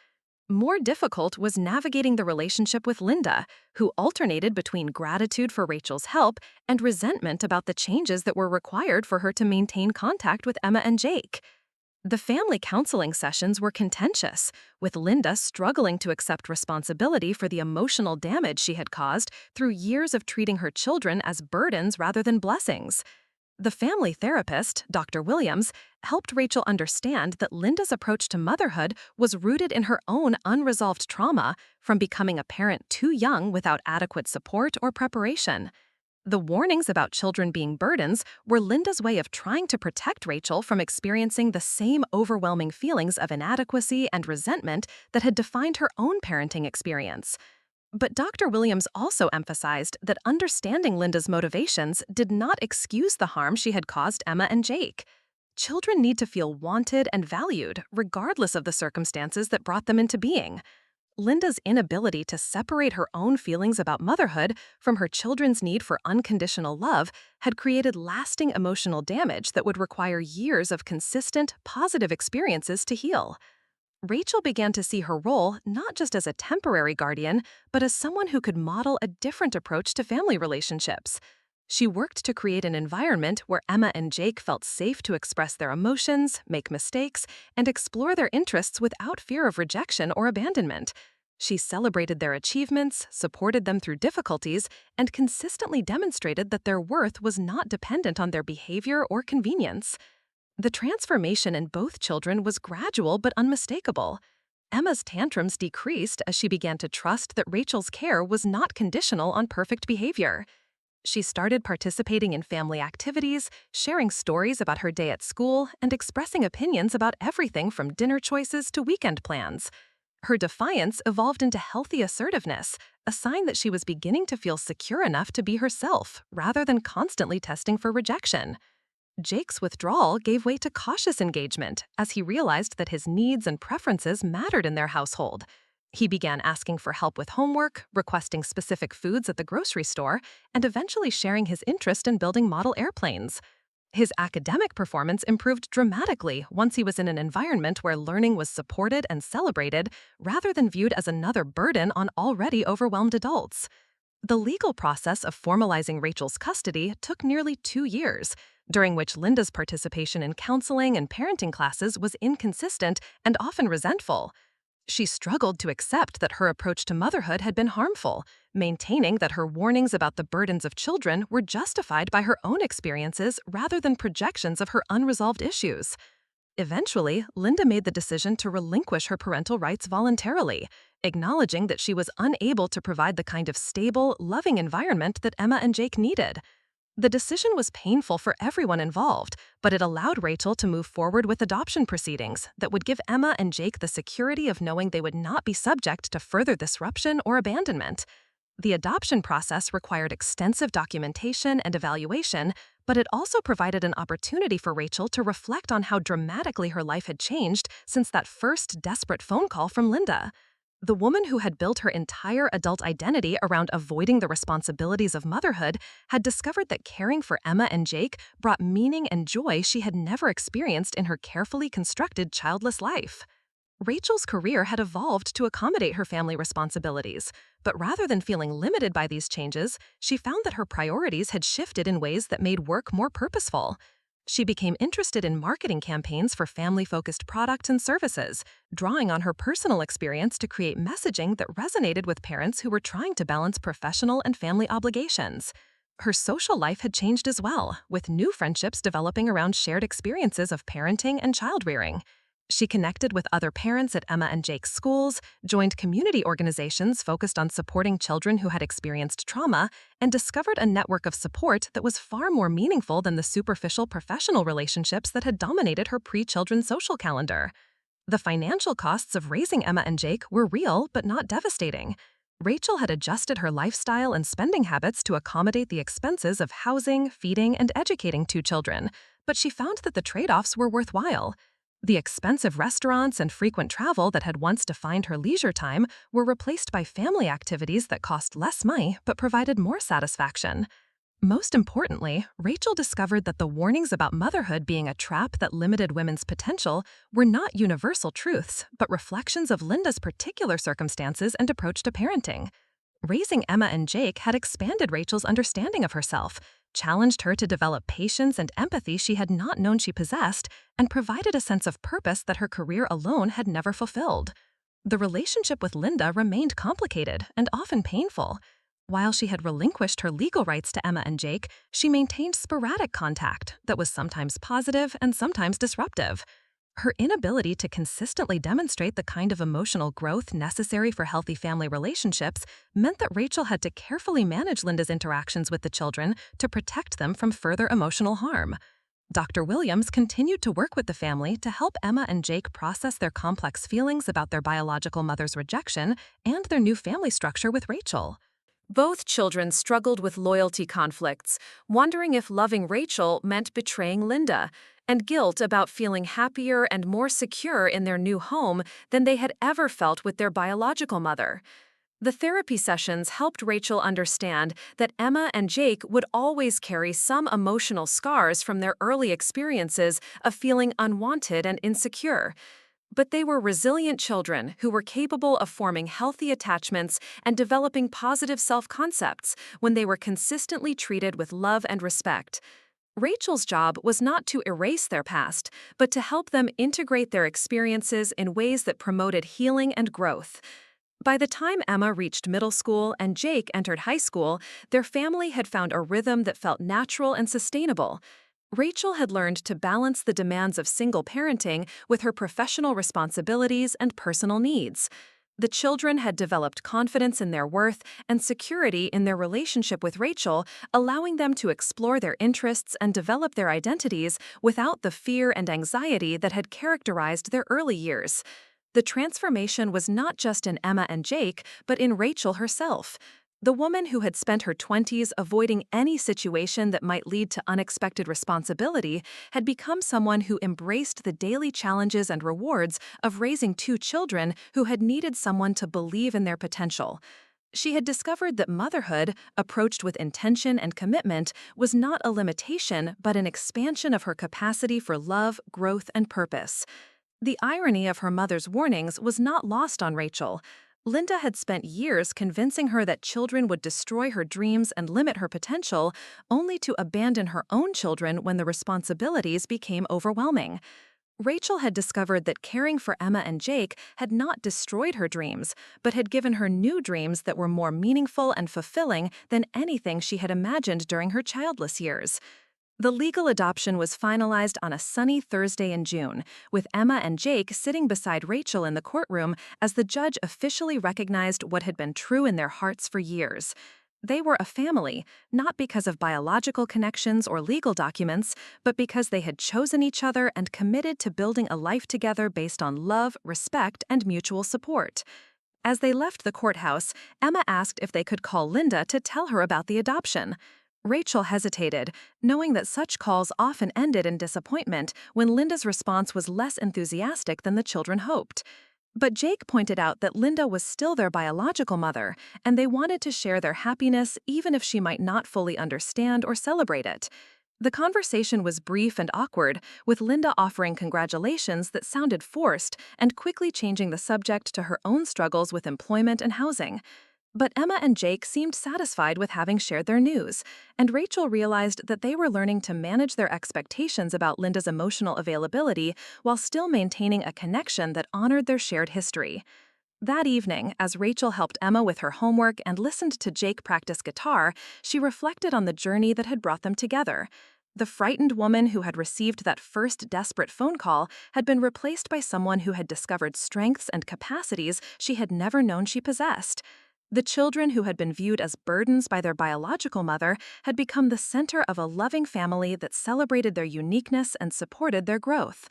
More difficult was navigating the relationship with Linda, who alternated between gratitude for Rachel's help and resentment about the changes that were required for her to maintain contact with Emma and Jake. The family counseling sessions were contentious, with Linda struggling to accept responsibility for the emotional damage she had caused through years of treating her children as burdens rather than blessings. The family therapist, Dr. Williams, helped Rachel understand that Linda's approach to motherhood was rooted in her own unresolved trauma from becoming a parent too young without adequate support or preparation. The warnings about children being burdens were Linda's way of trying to protect Rachel from experiencing the same overwhelming feelings of inadequacy and resentment that had defined her own parenting experience. But Dr. Williams also emphasized that understanding Linda's motivations did not excuse the harm she had caused Emma and Jake. Children need to feel wanted and valued, regardless of the circumstances that brought them into being. Linda's inability to separate her own feelings about motherhood from her children's need for unconditional love had created lasting emotional damage that would require years of consistent, positive experiences to heal. Rachel began to see her role not just as a temporary guardian, but as someone who could model a different approach to family relationships. She worked to create an environment where Emma and Jake felt safe to express their emotions, make mistakes, and explore their interests without fear of rejection or abandonment. She celebrated their achievements, supported them through difficulties, and consistently demonstrated that their worth was not dependent on their behavior or convenience. The transformation in both children was gradual but unmistakable. Emma's tantrums decreased as she began to trust that Rachel's care was not conditional on perfect behavior. She started participating in family activities, sharing stories about her day at school, and expressing opinions about everything from dinner choices to weekend plans. Her defiance evolved into healthy assertiveness, a sign that she was beginning to feel secure enough to be herself, rather than constantly testing for rejection. Jake's withdrawal gave way to cautious engagement as he realized that his needs and preferences mattered in their household. He began asking for help with homework, requesting specific foods at the grocery store, and eventually sharing his interest in building model airplanes. His academic performance improved dramatically once he was in an environment where learning was supported and celebrated, rather than viewed as another burden on already overwhelmed adults. The legal process of formalizing Rachel's custody took nearly 2 years, during which Linda's participation in counseling and parenting classes was inconsistent and often resentful. She struggled to accept that her approach to motherhood had been harmful, maintaining that her warnings about the burdens of children were justified by her own experiences rather than projections of her unresolved issues. Eventually, Linda made the decision to relinquish her parental rights voluntarily, acknowledging that she was unable to provide the kind of stable, loving environment that Emma and Jake needed. The decision was painful for everyone involved, but it allowed Rachel to move forward with adoption proceedings that would give Emma and Jake the security of knowing they would not be subject to further disruption or abandonment. The adoption process required extensive documentation and evaluation, but it also provided an opportunity for Rachel to reflect on how dramatically her life had changed since that first desperate phone call from Linda. The woman who had built her entire adult identity around avoiding the responsibilities of motherhood had discovered that caring for Emma and Jake brought meaning and joy she had never experienced in her carefully constructed childless life. Rachel's career had evolved to accommodate her family responsibilities, but rather than feeling limited by these changes, she found that her priorities had shifted in ways that made work more purposeful. She became interested in marketing campaigns for family-focused products and services, drawing on her personal experience to create messaging that resonated with parents who were trying to balance professional and family obligations. Her social life had changed as well, with new friendships developing around shared experiences of parenting and child-rearing. She connected with other parents at Emma and Jake's schools, joined community organizations focused on supporting children who had experienced trauma, and discovered a network of support that was far more meaningful than the superficial professional relationships that had dominated her pre-children social calendar. The financial costs of raising Emma and Jake were real but not devastating. Rachel had adjusted her lifestyle and spending habits to accommodate the expenses of housing, feeding, and educating 2 children, but she found that the trade-offs were worthwhile. The expensive restaurants and frequent travel that had once defined her leisure time were replaced by family activities that cost less money but provided more satisfaction. Most importantly, Rachel discovered that the warnings about motherhood being a trap that limited women's potential were not universal truths, but reflections of Linda's particular circumstances and approach to parenting. Raising Emma and Jake had expanded Rachel's understanding of herself, challenged her to develop patience and empathy she had not known she possessed, and provided a sense of purpose that her career alone had never fulfilled. The relationship with Linda remained complicated and often painful. While she had relinquished her legal rights to Emma and Jake, she maintained sporadic contact that was sometimes positive and sometimes disruptive. Her inability to consistently demonstrate the kind of emotional growth necessary for healthy family relationships meant that Rachel had to carefully manage Linda's interactions with the children to protect them from further emotional harm. Dr. Williams continued to work with the family to help Emma and Jake process their complex feelings about their biological mother's rejection and their new family structure with Rachel. Both children struggled with loyalty conflicts, wondering if loving Rachel meant betraying Linda, and guilt about feeling happier and more secure in their new home than they had ever felt with their biological mother. The therapy sessions helped Rachel understand that Emma and Jake would always carry some emotional scars from their early experiences of feeling unwanted and insecure. But they were resilient children who were capable of forming healthy attachments and developing positive self-concepts when they were consistently treated with love and respect. Rachel's job was not to erase their past, but to help them integrate their experiences in ways that promoted healing and growth. By the time Emma reached middle school and Jake entered high school, their family had found a rhythm that felt natural and sustainable. Rachel had learned to balance the demands of single parenting with her professional responsibilities and personal needs. The children had developed confidence in their worth and security in their relationship with Rachel, allowing them to explore their interests and develop their identities without the fear and anxiety that had characterized their early years. The transformation was not just in Emma and Jake, but in Rachel herself. The woman who had spent her 20s avoiding any situation that might lead to unexpected responsibility had become someone who embraced the daily challenges and rewards of raising two children who had needed someone to believe in their potential. She had discovered that motherhood, approached with intention and commitment, was not a limitation but an expansion of her capacity for love, growth, and purpose. The irony of her mother's warnings was not lost on Rachel. Linda had spent years convincing her that children would destroy her dreams and limit her potential, only to abandon her own children when the responsibilities became overwhelming. Rachel had discovered that caring for Emma and Jake had not destroyed her dreams, but had given her new dreams that were more meaningful and fulfilling than anything she had imagined during her childless years. The legal adoption was finalized on a sunny Thursday in June, with Emma and Jake sitting beside Rachel in the courtroom as the judge officially recognized what had been true in their hearts for years. They were a family, not because of biological connections or legal documents, but because they had chosen each other and committed to building a life together based on love, respect, and mutual support. As they left the courthouse, Emma asked if they could call Linda to tell her about the adoption. Rachel hesitated, knowing that such calls often ended in disappointment when Linda's response was less enthusiastic than the children hoped. But Jake pointed out that Linda was still their biological mother, and they wanted to share their happiness even if she might not fully understand or celebrate it. The conversation was brief and awkward, with Linda offering congratulations that sounded forced and quickly changing the subject to her own struggles with employment and housing. But Emma and Jake seemed satisfied with having shared their news, and Rachel realized that they were learning to manage their expectations about Linda's emotional availability while still maintaining a connection that honored their shared history. That evening, as Rachel helped Emma with her homework and listened to Jake practice guitar, she reflected on the journey that had brought them together. The frightened woman who had received that first desperate phone call had been replaced by someone who had discovered strengths and capacities she had never known she possessed. The children who had been viewed as burdens by their biological mother had become the center of a loving family that celebrated their uniqueness and supported their growth.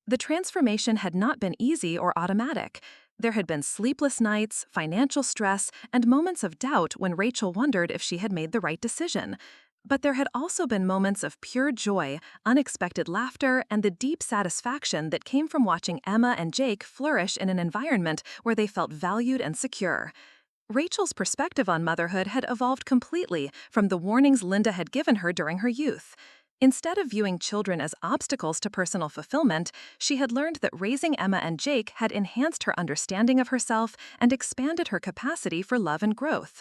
The transformation had not been easy or automatic. There had been sleepless nights, financial stress, and moments of doubt when Rachel wondered if she had made the right decision. But there had also been moments of pure joy, unexpected laughter, and the deep satisfaction that came from watching Emma and Jake flourish in an environment where they felt valued and secure. Rachel's perspective on motherhood had evolved completely from the warnings Linda had given her during her youth. Instead of viewing children as obstacles to personal fulfillment, she had learned that raising Emma and Jake had enhanced her understanding of herself and expanded her capacity for love and growth.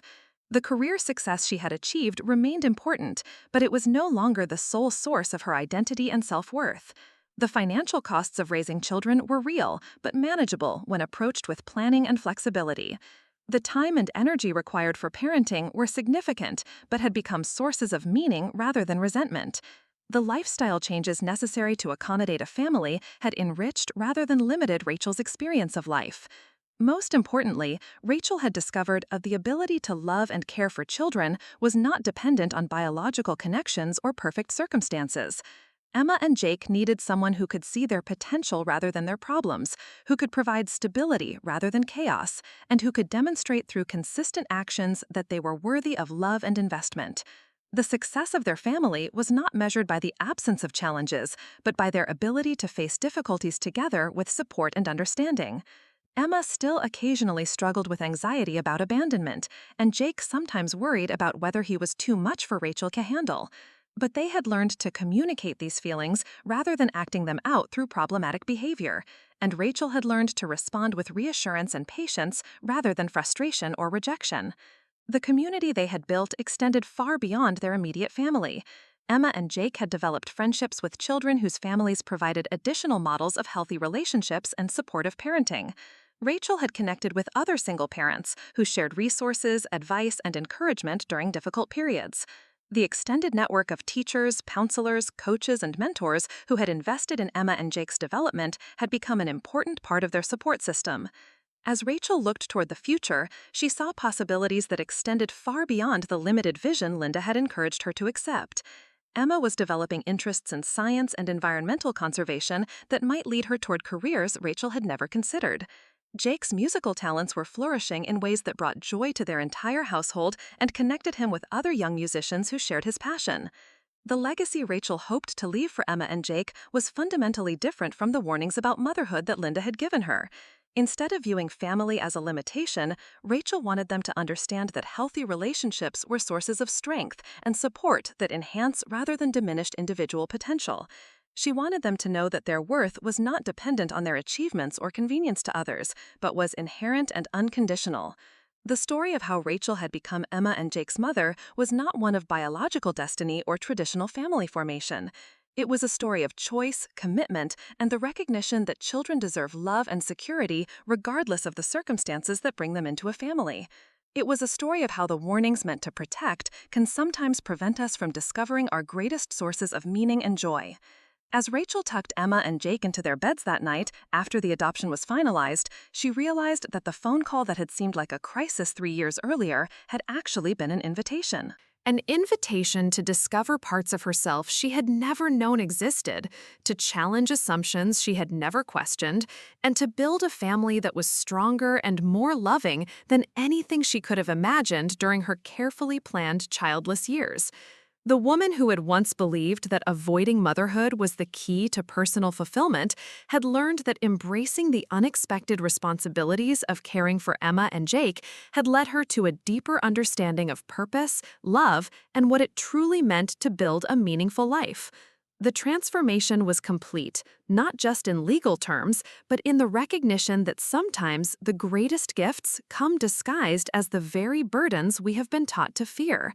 The career success she had achieved remained important, but it was no longer the sole source of her identity and self-worth. The financial costs of raising children were real, but manageable when approached with planning and flexibility. The time and energy required for parenting were significant, but had become sources of meaning rather than resentment. The lifestyle changes necessary to accommodate a family had enriched rather than limited Rachel's experience of life. Most importantly, Rachel had discovered that the ability to love and care for children was not dependent on biological connections or perfect circumstances. Emma and Jake needed someone who could see their potential rather than their problems, who could provide stability rather than chaos, and who could demonstrate through consistent actions that they were worthy of love and investment. The success of their family was not measured by the absence of challenges, but by their ability to face difficulties together with support and understanding. Emma still occasionally struggled with anxiety about abandonment, and Jake sometimes worried about whether he was too much for Rachel to handle. But they had learned to communicate these feelings rather than acting them out through problematic behavior, and Rachel had learned to respond with reassurance and patience rather than frustration or rejection. The community they had built extended far beyond their immediate family. Emma and Jake had developed friendships with children whose families provided additional models of healthy relationships and supportive parenting. Rachel had connected with other single parents who shared resources, advice, and encouragement during difficult periods. The extended network of teachers, counselors, coaches, and mentors who had invested in Emma and Jake's development had become an important part of their support system. As Rachel looked toward the future, she saw possibilities that extended far beyond the limited vision Linda had encouraged her to accept. Emma was developing interests in science and environmental conservation that might lead her toward careers Rachel had never considered. Jake's musical talents were flourishing in ways that brought joy to their entire household and connected him with other young musicians who shared his passion. The legacy Rachel hoped to leave for Emma and Jake was fundamentally different from the warnings about motherhood that Linda had given her. Instead of viewing family as a limitation, Rachel wanted them to understand that healthy relationships were sources of strength and support that enhance rather than diminished individual potential. She wanted them to know that their worth was not dependent on their achievements or convenience to others, but was inherent and unconditional. The story of how Rachel had become Emma and Jake's mother was not one of biological destiny or traditional family formation. It was a story of choice, commitment, and the recognition that children deserve love and security regardless of the circumstances that bring them into a family. It was a story of how the warnings meant to protect can sometimes prevent us from discovering our greatest sources of meaning and joy. As Rachel tucked Emma and Jake into their beds that night, after the adoption was finalized, she realized that the phone call that had seemed like a crisis 3 years earlier had actually been an invitation. An invitation to discover parts of herself she had never known existed, to challenge assumptions she had never questioned, and to build a family that was stronger and more loving than anything she could have imagined during her carefully planned childless years. The woman who had once believed that avoiding motherhood was the key to personal fulfillment had learned that embracing the unexpected responsibilities of caring for Emma and Jake had led her to a deeper understanding of purpose, love, and what it truly meant to build a meaningful life. The transformation was complete, not just in legal terms, but in the recognition that sometimes the greatest gifts come disguised as the very burdens we have been taught to fear.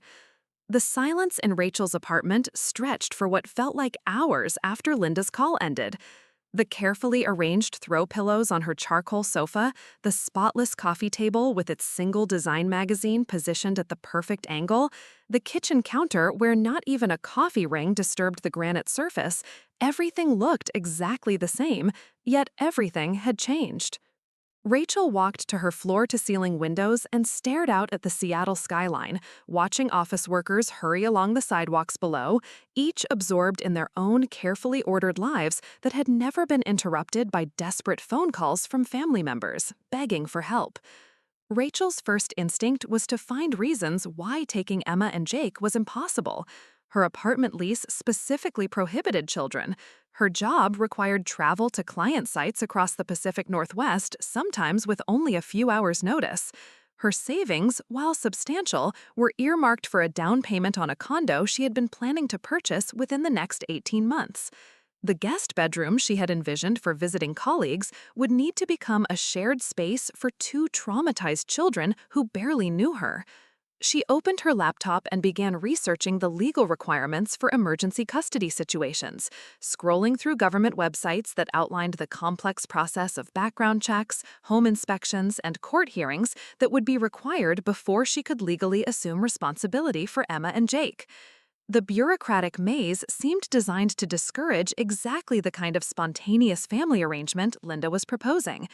The silence in Rachel's apartment stretched for what felt like hours after Linda's call ended. The carefully arranged throw pillows on her charcoal sofa, the spotless coffee table with its single design magazine positioned at the perfect angle, the kitchen counter where not even a coffee ring disturbed the granite surface, everything looked exactly the same, yet everything had changed. Rachel walked to her floor-to-ceiling windows and stared out at the Seattle skyline, watching office workers hurry along the sidewalks below, each absorbed in their own carefully ordered lives that had never been interrupted by desperate phone calls from family members, begging for help. Rachel's first instinct was to find reasons why taking Emma and Jake was impossible. Her apartment lease specifically prohibited children. Her job required travel to client sites across the Pacific Northwest, sometimes with only a few hours' notice. Her savings, while substantial, were earmarked for a down payment on a condo she had been planning to purchase within the next 18 months. The guest bedroom she had envisioned for visiting colleagues would need to become a shared space for two traumatized children who barely knew her. She opened her laptop and began researching the legal requirements for emergency custody situations, scrolling through government websites that outlined the complex process of background checks, home inspections, and court hearings that would be required before she could legally assume responsibility for Emma and Jake. The bureaucratic maze seemed designed to discourage exactly the kind of spontaneous family arrangement Linda was proposing.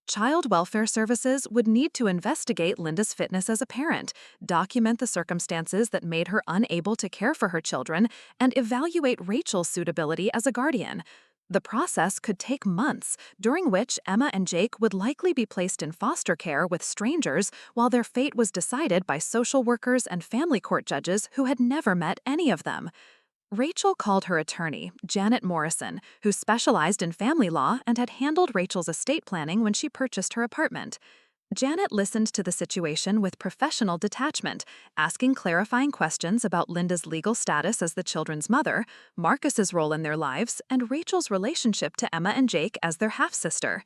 Child welfare services would need to investigate Linda's fitness as a parent, document the circumstances that made her unable to care for her children, and evaluate Rachel's suitability as a guardian. The process could take months, during which Emma and Jake would likely be placed in foster care with strangers while their fate was decided by social workers and family court judges who had never met any of them. Rachel called her attorney, Janet Morrison, who specialized in family law and had handled Rachel's estate planning when she purchased her apartment. Janet listened to the situation with professional detachment, asking clarifying questions about Linda's legal status as the children's mother, Marcus's role in their lives, and Rachel's relationship to Emma and Jake as their half-sister.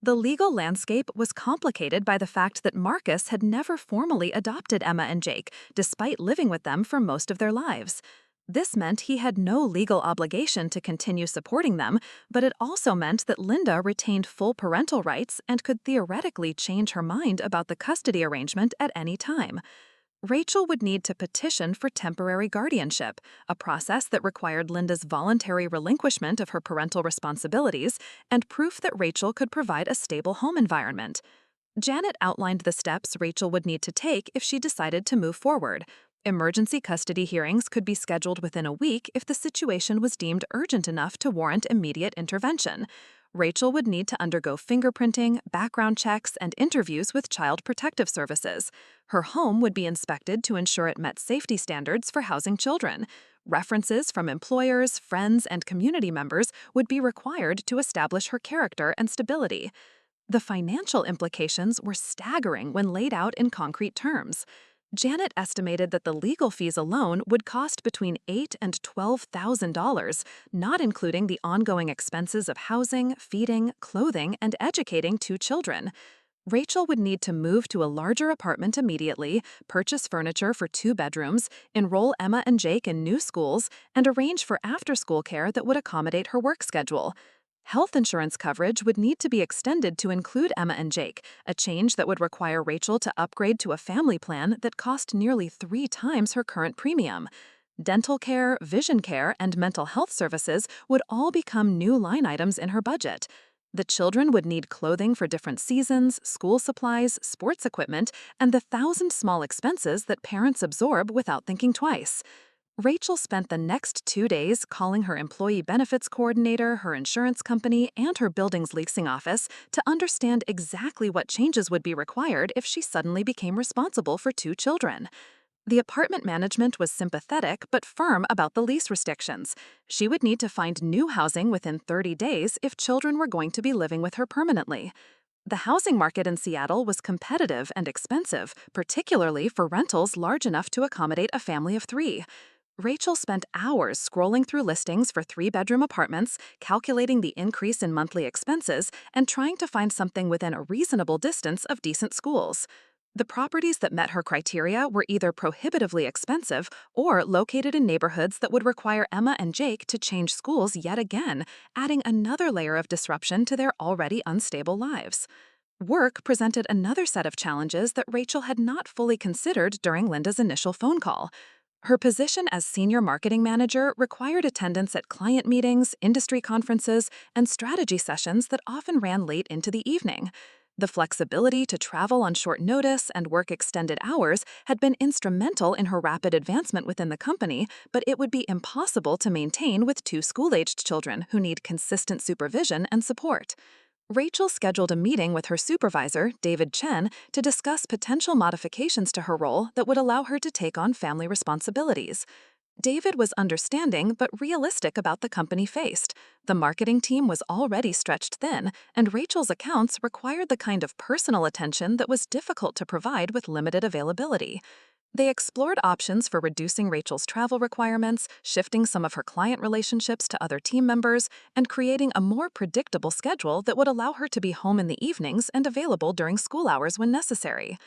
The legal landscape was complicated by the fact that Marcus had never formally adopted Emma and Jake, despite living with them for most of their lives. This meant he had no legal obligation to continue supporting them, but it also meant that Linda retained full parental rights and could theoretically change her mind about the custody arrangement at any time. Rachel would need to petition for temporary guardianship, a process that required Linda's voluntary relinquishment of her parental responsibilities and proof that Rachel could provide a stable home environment. Janet outlined the steps Rachel would need to take if she decided to move forward. Emergency custody hearings could be scheduled within a week if the situation was deemed urgent enough to warrant immediate intervention. Rachel would need to undergo fingerprinting, background checks, and interviews with Child Protective Services. Her home would be inspected to ensure it met safety standards for housing children. References from employers, friends, and community members would be required to establish her character and stability. The financial implications were staggering when laid out in concrete terms. Janet estimated that the legal fees alone would cost between $8,000 and $12,000, not including the ongoing expenses of housing, feeding, clothing, and educating 2 children. Rachel would need to move to a larger apartment immediately, purchase furniture for 2 bedrooms, enroll Emma and Jake in new schools, and arrange for after-school care that would accommodate her work schedule. Health insurance coverage would need to be extended to include Emma and Jake, a change that would require Rachel to upgrade to a family plan that cost nearly 3 times her current premium. Dental care, vision care, and mental health services would all become new line items in her budget. The children would need clothing for different seasons, school supplies, sports equipment, and the 1,000 small expenses that parents absorb without thinking twice. Rachel spent the next 2 days calling her employee benefits coordinator, her insurance company, and her building's leasing office to understand exactly what changes would be required if she suddenly became responsible for 2 children. The apartment management was sympathetic but firm about the lease restrictions. She would need to find new housing within 30 days if children were going to be living with her permanently. The housing market in Seattle was competitive and expensive, particularly for rentals large enough to accommodate a family of 3. Rachel spent hours scrolling through listings for 3-bedroom apartments, calculating the increase in monthly expenses, and trying to find something within a reasonable distance of decent schools. The properties that met her criteria were either prohibitively expensive or located in neighborhoods that would require Emma and Jake to change schools yet again, adding another layer of disruption to their already unstable lives. Work presented another set of challenges that Rachel had not fully considered during Linda's initial phone call. Her position as senior marketing manager required attendance at client meetings, industry conferences, and strategy sessions that often ran late into the evening. The flexibility to travel on short notice and work extended hours had been instrumental in her rapid advancement within the company, but it would be impossible to maintain with 2 school-aged children who need consistent supervision and support. Rachel scheduled a meeting with her supervisor, David Chen, to discuss potential modifications to her role that would allow her to take on family responsibilities. David was understanding but realistic about the company faced. The marketing team was already stretched thin, and Rachel's accounts required the kind of personal attention that was difficult to provide with limited availability. They explored options for reducing Rachel's travel requirements, shifting some of her client relationships to other team members, and creating a more predictable schedule that would allow her to be home in the evenings and available during school hours when necessary.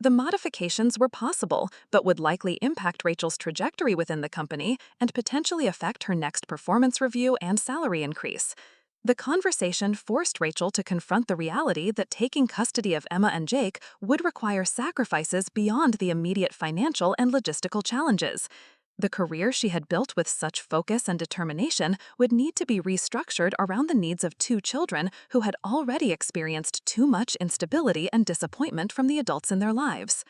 The modifications were possible, but would likely impact Rachel's trajectory within the company and potentially affect her next performance review and salary increase. The conversation forced Rachel to confront the reality that taking custody of Emma and Jake would require sacrifices beyond the immediate financial and logistical challenges. The career she had built with such focus and determination would need to be restructured around the needs of 2 children who had already experienced too much instability and disappointment from the adults in their lives.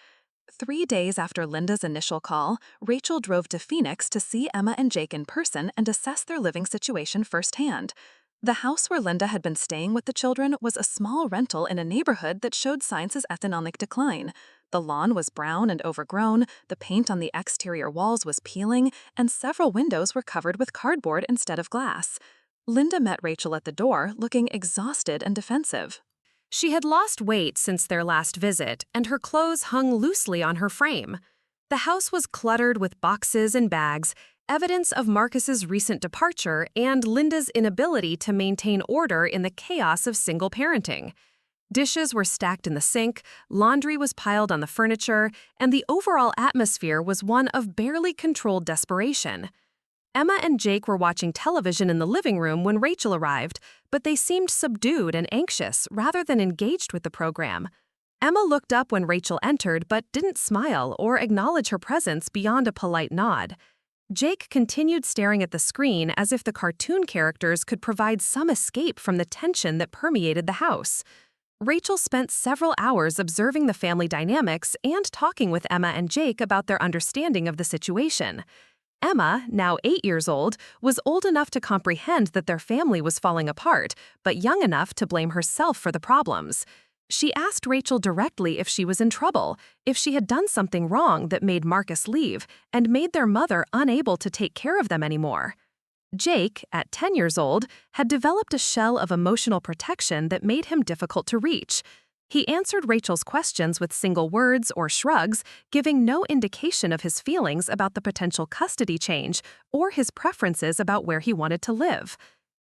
3 days after Linda's initial call, Rachel drove to Phoenix to see Emma and Jake in person and assess their living situation firsthand. The house where Linda had been staying with the children was a small rental in a neighborhood that showed signs of economic decline. The lawn was brown and overgrown, the paint on the exterior walls was peeling, and several windows were covered with cardboard instead of glass. Linda met Rachel at the door, looking exhausted and defensive. She had lost weight since their last visit, and her clothes hung loosely on her frame. The house was cluttered with boxes and bags, evidence of Marcus's recent departure and Linda's inability to maintain order in the chaos of single parenting. Dishes were stacked in the sink, laundry was piled on the furniture, and the overall atmosphere was one of barely controlled desperation. Emma and Jake were watching television in the living room when Rachel arrived, but they seemed subdued and anxious rather than engaged with the program. Emma looked up when Rachel entered but didn't smile or acknowledge her presence beyond a polite nod. Jake continued staring at the screen as if the cartoon characters could provide some escape from the tension that permeated the house. Rachel spent several hours observing the family dynamics and talking with Emma and Jake about their understanding of the situation. Emma, now 8 years old, was old enough to comprehend that their family was falling apart, but young enough to blame herself for the problems. She asked Rachel directly if she was in trouble, if she had done something wrong that made Marcus leave and made their mother unable to take care of them anymore. Jake, at 10 years old, had developed a shell of emotional protection that made him difficult to reach. He answered Rachel's questions with single words or shrugs, giving no indication of his feelings about the potential custody change or his preferences about where he wanted to live.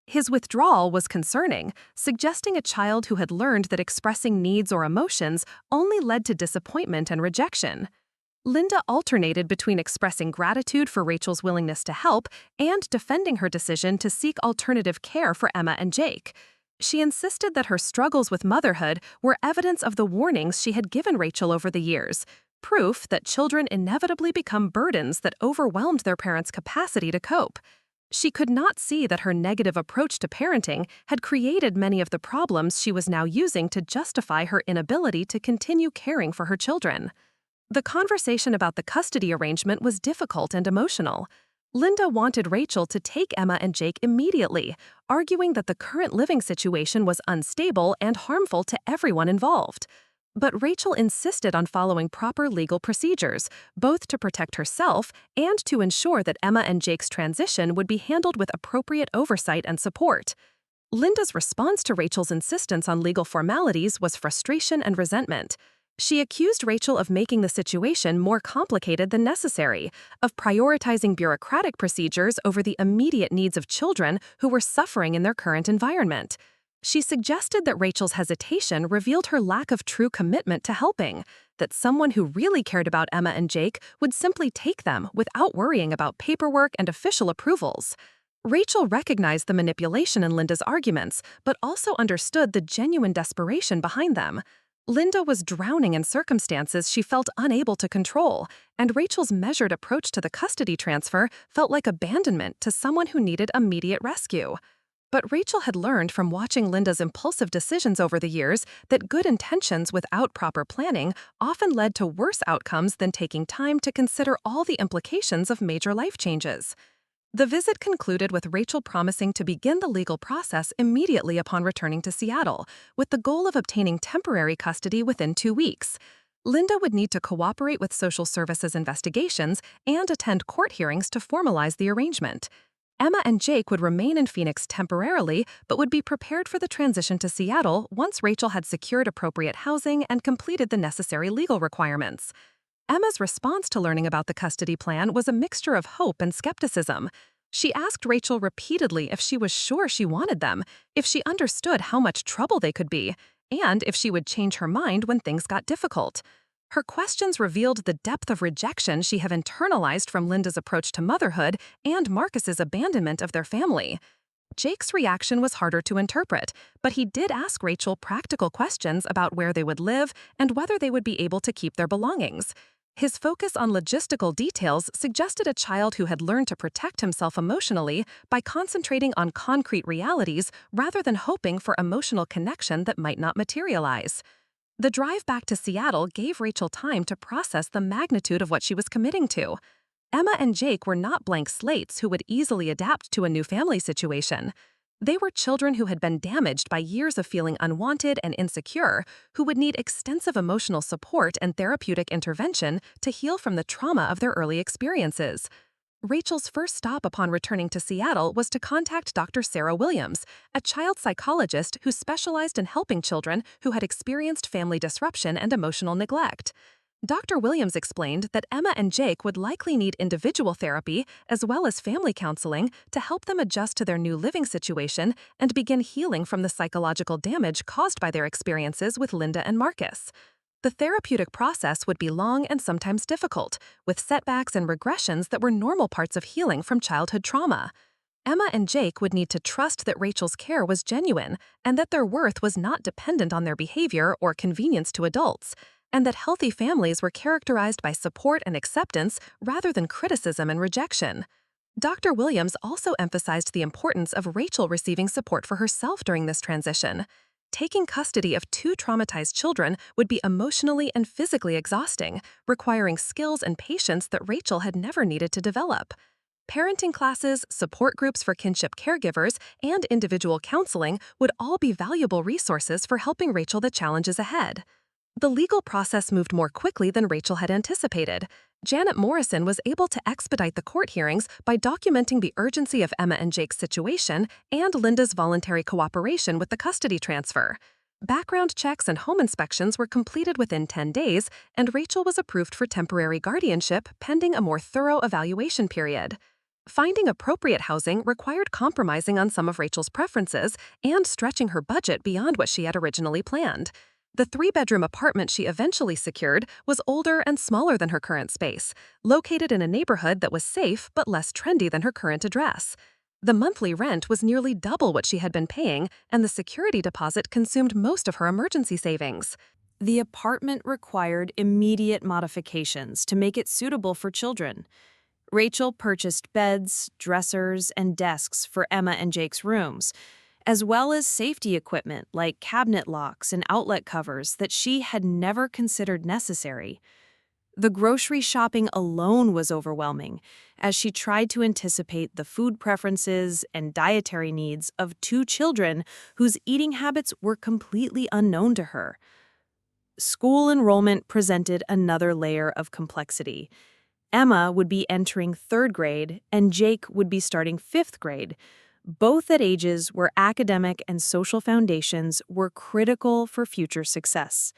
His withdrawal was concerning, suggesting a child who had learned that expressing needs or emotions only led to disappointment and rejection. Linda alternated between expressing gratitude for Rachel's willingness to help and defending her decision to seek alternative care for Emma and Jake. She insisted that her struggles with motherhood were evidence of the warnings she had given Rachel over the years, proof that children inevitably become burdens that overwhelmed their parents' capacity to cope. She could not see that her negative approach to parenting had created many of the problems she was now using to justify her inability to continue caring for her children. The conversation about the custody arrangement was difficult and emotional. Linda wanted Rachel to take Emma and Jake immediately, arguing that the current living situation was unstable and harmful to everyone involved. But Rachel insisted on following proper legal procedures, both to protect herself and to ensure that Emma and Jake's transition would be handled with appropriate oversight and support. Linda's response to Rachel's insistence on legal formalities was frustration and resentment. She accused Rachel of making the situation more complicated than necessary, of prioritizing bureaucratic procedures over the immediate needs of children who were suffering in their current environment. She suggested that Rachel's hesitation revealed her lack of true commitment to helping, that someone who really cared about Emma and Jake would simply take them without worrying about paperwork and official approvals. Rachel recognized the manipulation in Linda's arguments, but also understood the genuine desperation behind them. Linda was drowning in circumstances she felt unable to control, and Rachel's measured approach to the custody transfer felt like abandonment to someone who needed immediate rescue. But Rachel had learned from watching Linda's impulsive decisions over the years that good intentions without proper planning often led to worse outcomes than taking time to consider all the implications of major life changes. The visit concluded with Rachel promising to begin the legal process immediately upon returning to Seattle, with the goal of obtaining temporary custody within 2 weeks. Linda would need to cooperate with social services investigations and attend court hearings to formalize the arrangement. Emma and Jake would remain in Phoenix temporarily, but would be prepared for the transition to Seattle once Rachel had secured appropriate housing and completed the necessary legal requirements. Emma's response to learning about the custody plan was a mixture of hope and skepticism. She asked Rachel repeatedly if she was sure she wanted them, if she understood how much trouble they could be, and if she would change her mind when things got difficult. Her questions revealed the depth of rejection she had internalized from Linda's approach to motherhood and Marcus's abandonment of their family. Jake's reaction was harder to interpret, but he did ask Rachel practical questions about where they would live and whether they would be able to keep their belongings. His focus on logistical details suggested a child who had learned to protect himself emotionally by concentrating on concrete realities rather than hoping for emotional connection that might not materialize. The drive back to Seattle gave Rachel time to process the magnitude of what she was committing to. Emma and Jake were not blank slates who would easily adapt to a new family situation. They were children who had been damaged by years of feeling unwanted and insecure, who would need extensive emotional support and therapeutic intervention to heal from the trauma of their early experiences. Rachel's first stop upon returning to Seattle was to contact Dr. Sarah Williams, a child psychologist who specialized in helping children who had experienced family disruption and emotional neglect. Dr. Williams explained that Emma and Jake would likely need individual therapy as well as family counseling to help them adjust to their new living situation and begin healing from the psychological damage caused by their experiences with Linda and Marcus. The therapeutic process would be long and sometimes difficult, with setbacks and regressions that were normal parts of healing from childhood trauma. Emma and Jake would need to trust that Rachel's care was genuine and that their worth was not dependent on their behavior or convenience to adults, and that healthy families were characterized by support and acceptance rather than criticism and rejection. Dr. Williams also emphasized the importance of Rachel receiving support for herself during this transition. Taking custody of two traumatized children would be emotionally and physically exhausting, requiring skills and patience that Rachel had never needed to develop. Parenting classes, support groups for kinship caregivers, and individual counseling would all be valuable resources for helping Rachel the challenges ahead. The legal process moved more quickly than Rachel had anticipated. Janet Morrison was able to expedite the court hearings by documenting the urgency of Emma and Jake's situation and Linda's voluntary cooperation with the custody transfer. Background checks and home inspections were completed within 10 days, and Rachel was approved for temporary guardianship pending a more thorough evaluation period. Finding appropriate housing required compromising on some of Rachel's preferences and stretching her budget beyond what she had originally planned. The three-bedroom apartment she eventually secured was older and smaller than her current space, located in a neighborhood that was safe but less trendy than her current address. The monthly rent was nearly double what she had been paying, and the security deposit consumed most of her emergency savings. The apartment required immediate modifications to make it suitable for children. Rachel purchased beds, dressers, and desks for Emma and Jake's rooms, as well as safety equipment like cabinet locks and outlet covers that she had never considered necessary. The grocery shopping alone was overwhelming, as she tried to anticipate the food preferences and dietary needs of two children whose eating habits were completely unknown to her. School enrollment presented another layer of complexity. Emma would be entering 3rd grade, and Jake would be starting 5th grade, both at ages where academic and social foundations were critical for future success.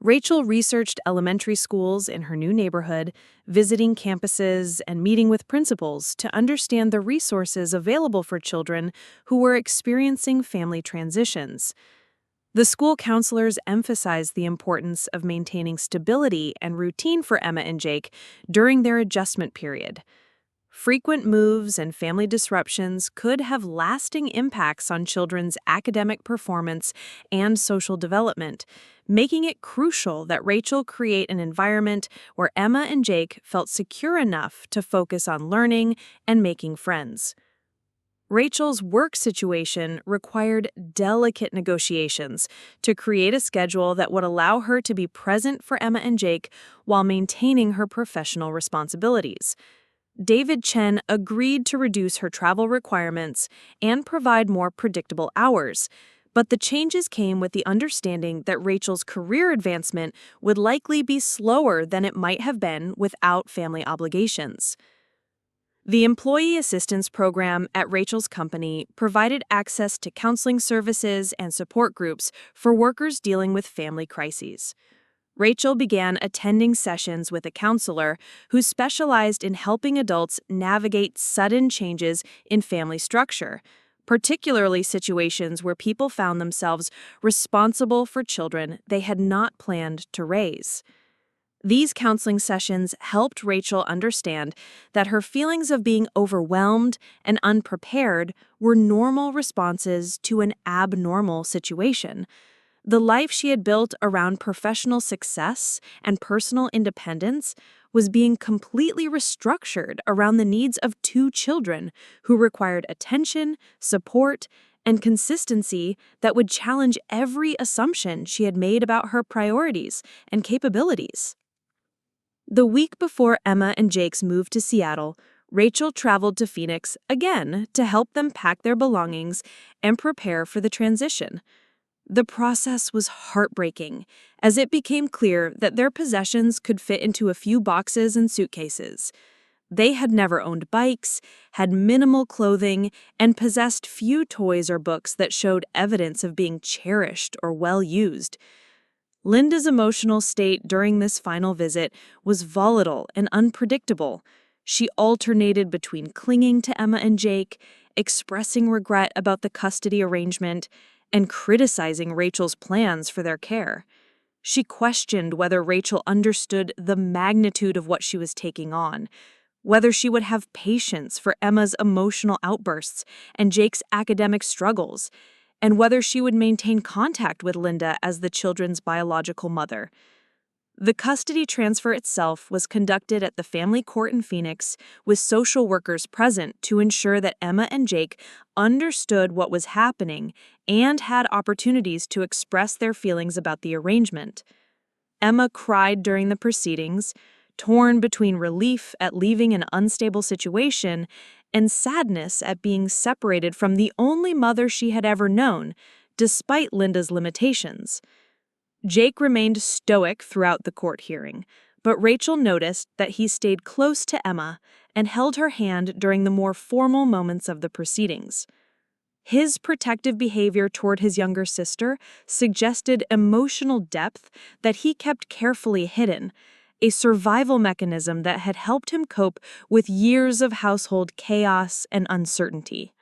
Rachel researched elementary schools in her new neighborhood, visiting campuses and meeting with principals to understand the resources available for children who were experiencing family transitions. The school counselors emphasized the importance of maintaining stability and routine for Emma and Jake during their adjustment period. Frequent moves and family disruptions could have lasting impacts on children's academic performance and social development, making it crucial that Rachel create an environment where Emma and Jake felt secure enough to focus on learning and making friends. Rachel's work situation required delicate negotiations to create a schedule that would allow her to be present for Emma and Jake while maintaining her professional responsibilities. David Chen agreed to reduce her travel requirements and provide more predictable hours, but the changes came with the understanding that Rachel's career advancement would likely be slower than it might have been without family obligations. The Employee Assistance Program at Rachel's company provided access to counseling services and support groups for workers dealing with family crises. Rachel began attending sessions with a counselor who specialized in helping adults navigate sudden changes in family structure, particularly situations where people found themselves responsible for children they had not planned to raise. These counseling sessions helped Rachel understand that her feelings of being overwhelmed and unprepared were normal responses to an abnormal situation. The life she had built around professional success and personal independence was being completely restructured around the needs of two children who required attention, support, and consistency that would challenge every assumption she had made about her priorities and capabilities. The week before Emma and Jake's move to Seattle, Rachel traveled to Phoenix again to help them pack their belongings and prepare for the transition. The process was heartbreaking, as it became clear that their possessions could fit into a few boxes and suitcases. They had never owned bikes, had minimal clothing, and possessed few toys or books that showed evidence of being cherished or well used. Linda's emotional state during this final visit was volatile and unpredictable. She alternated between clinging to Emma and Jake, expressing regret about the custody arrangement, and criticizing Rachel's plans for their care. She questioned whether Rachel understood the magnitude of what she was taking on, whether she would have patience for Emma's emotional outbursts and Jake's academic struggles, and whether she would maintain contact with Linda as the children's biological mother. The custody transfer itself was conducted at the family court in Phoenix, with social workers present to ensure that Emma and Jake understood what was happening and had opportunities to express their feelings about the arrangement. Emma cried during the proceedings, torn between relief at leaving an unstable situation and sadness at being separated from the only mother she had ever known, despite Linda's limitations. Jake remained stoic throughout the court hearing, but Rachel noticed that he stayed close to Emma and held her hand during the more formal moments of the proceedings. His protective behavior toward his younger sister suggested emotional depth that he kept carefully hidden, a survival mechanism that had helped him cope with years of household chaos and uncertainty.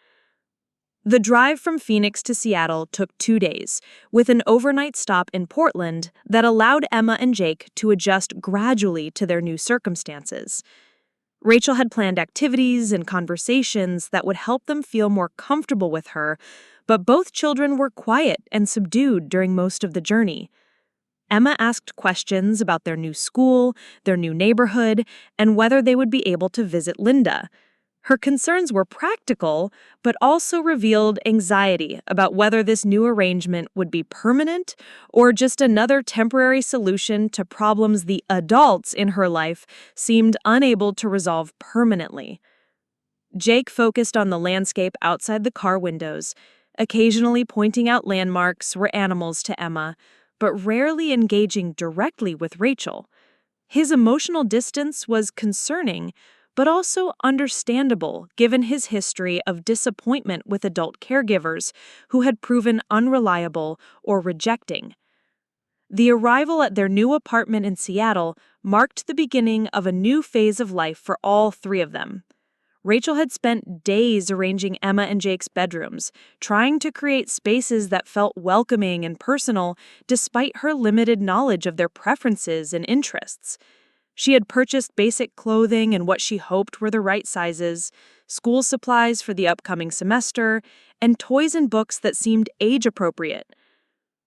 The drive from Phoenix to Seattle took 2 days, with an overnight stop in Portland that allowed Emma and Jake to adjust gradually to their new circumstances. Rachel had planned activities and conversations that would help them feel more comfortable with her, but both children were quiet and subdued during most of the journey. Emma asked questions about their new school, their new neighborhood, and whether they would be able to visit Linda. Her concerns were practical, but also revealed anxiety about whether this new arrangement would be permanent or just another temporary solution to problems the adults in her life seemed unable to resolve permanently. Jake focused on the landscape outside the car windows, occasionally pointing out landmarks or animals to Emma, but rarely engaging directly with Rachel. His emotional distance was concerning, but also understandable given his history of disappointment with adult caregivers who had proven unreliable or rejecting. The arrival at their new apartment in Seattle marked the beginning of a new phase of life for all three of them. Rachel had spent days arranging Emma and Jake's bedrooms, trying to create spaces that felt welcoming and personal despite her limited knowledge of their preferences and interests. She had purchased basic clothing and what she hoped were the right sizes, school supplies for the upcoming semester, and toys and books that seemed age-appropriate.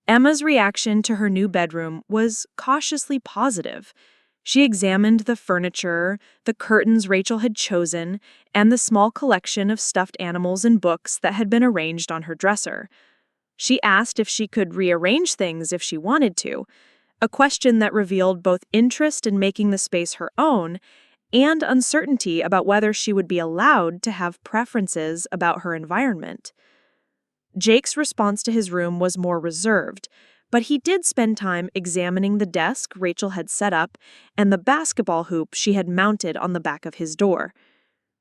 Emma's reaction to her new bedroom was cautiously positive. She examined the furniture, the curtains Rachel had chosen, and the small collection of stuffed animals and books that had been arranged on her dresser. She asked if she could rearrange things if she wanted to, a question that revealed both interest in making the space her own and uncertainty about whether she would be allowed to have preferences about her environment. Jake's response to his room was more reserved, but he did spend time examining the desk Rachel had set up and the basketball hoop she had mounted on the back of his door.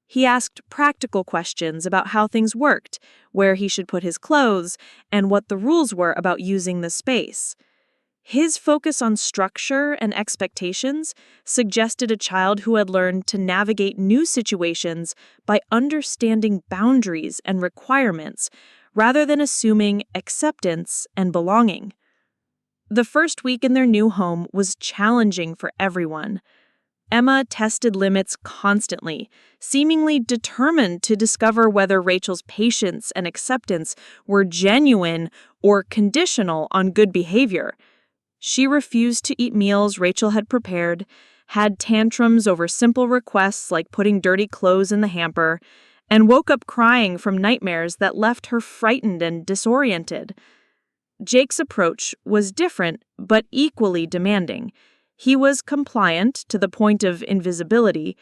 He asked practical questions about how things worked, where he should put his clothes, and what the rules were about using the space. His focus on structure and expectations suggested a child who had learned to navigate new situations by understanding boundaries and requirements, rather than assuming acceptance and belonging. The first week in their new home was challenging for everyone. Emma tested limits constantly, seemingly determined to discover whether Rachel's patience and acceptance were genuine or conditional on good behavior. She refused to eat meals Rachel had prepared, had tantrums over simple requests like putting dirty clothes in the hamper, and woke up crying from nightmares that left her frightened and disoriented. Jake's approach was different, but equally demanding. He was compliant to the point of invisibility,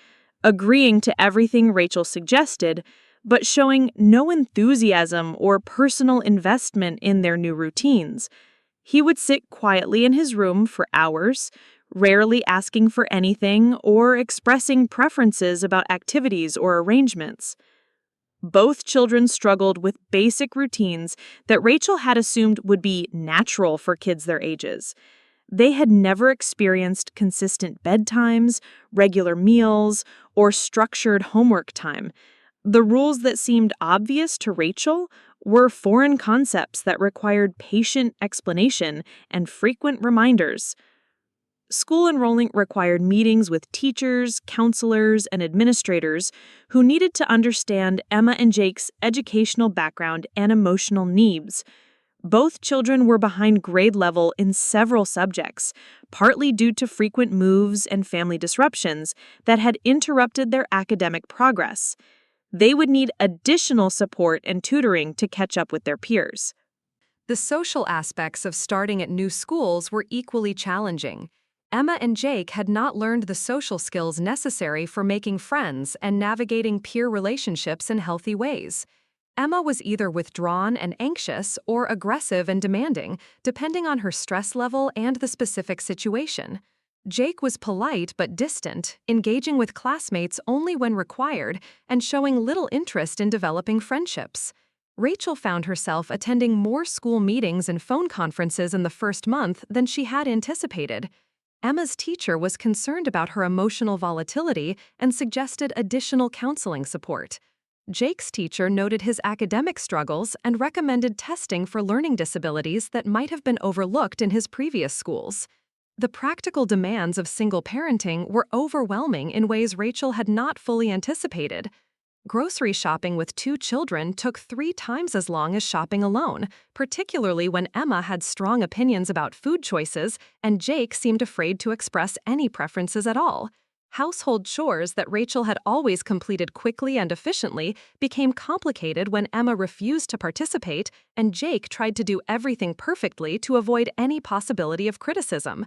agreeing to everything Rachel suggested, but showing no enthusiasm or personal investment in their new routines. He would sit quietly in his room for hours, rarely asking for anything or expressing preferences about activities or arrangements. Both children struggled with basic routines that Rachel had assumed would be natural for kids their ages. They had never experienced consistent bedtimes, regular meals, or structured homework time. The rules that seemed obvious to Rachel were foreign concepts that required patient explanation and frequent reminders. School enrolling required meetings with teachers, counselors, and administrators who needed to understand Emma and Jake's educational background and emotional needs. Both children were behind grade level in several subjects, partly due to frequent moves and family disruptions that had interrupted their academic progress. They would need additional support and tutoring to catch up with their peers. The social aspects of starting at new schools were equally challenging. Emma and Jake had not learned the social skills necessary for making friends and navigating peer relationships in healthy ways. Emma was either withdrawn and anxious or aggressive and demanding, depending on her stress level and the specific situation. Jake was polite but distant, engaging with classmates only when required and showing little interest in developing friendships. Rachel found herself attending more school meetings and phone conferences in the first month than she had anticipated. Emma's teacher was concerned about her emotional volatility and suggested additional counseling support. Jake's teacher noted his academic struggles and recommended testing for learning disabilities that might have been overlooked in his previous schools. The practical demands of single parenting were overwhelming in ways Rachel had not fully anticipated. Grocery shopping with 2 children took 3 times as long as shopping alone, particularly when Emma had strong opinions about food choices and Jake seemed afraid to express any preferences at all. Household chores that Rachel had always completed quickly and efficiently became complicated when Emma refused to participate and Jake tried to do everything perfectly to avoid any possibility of criticism.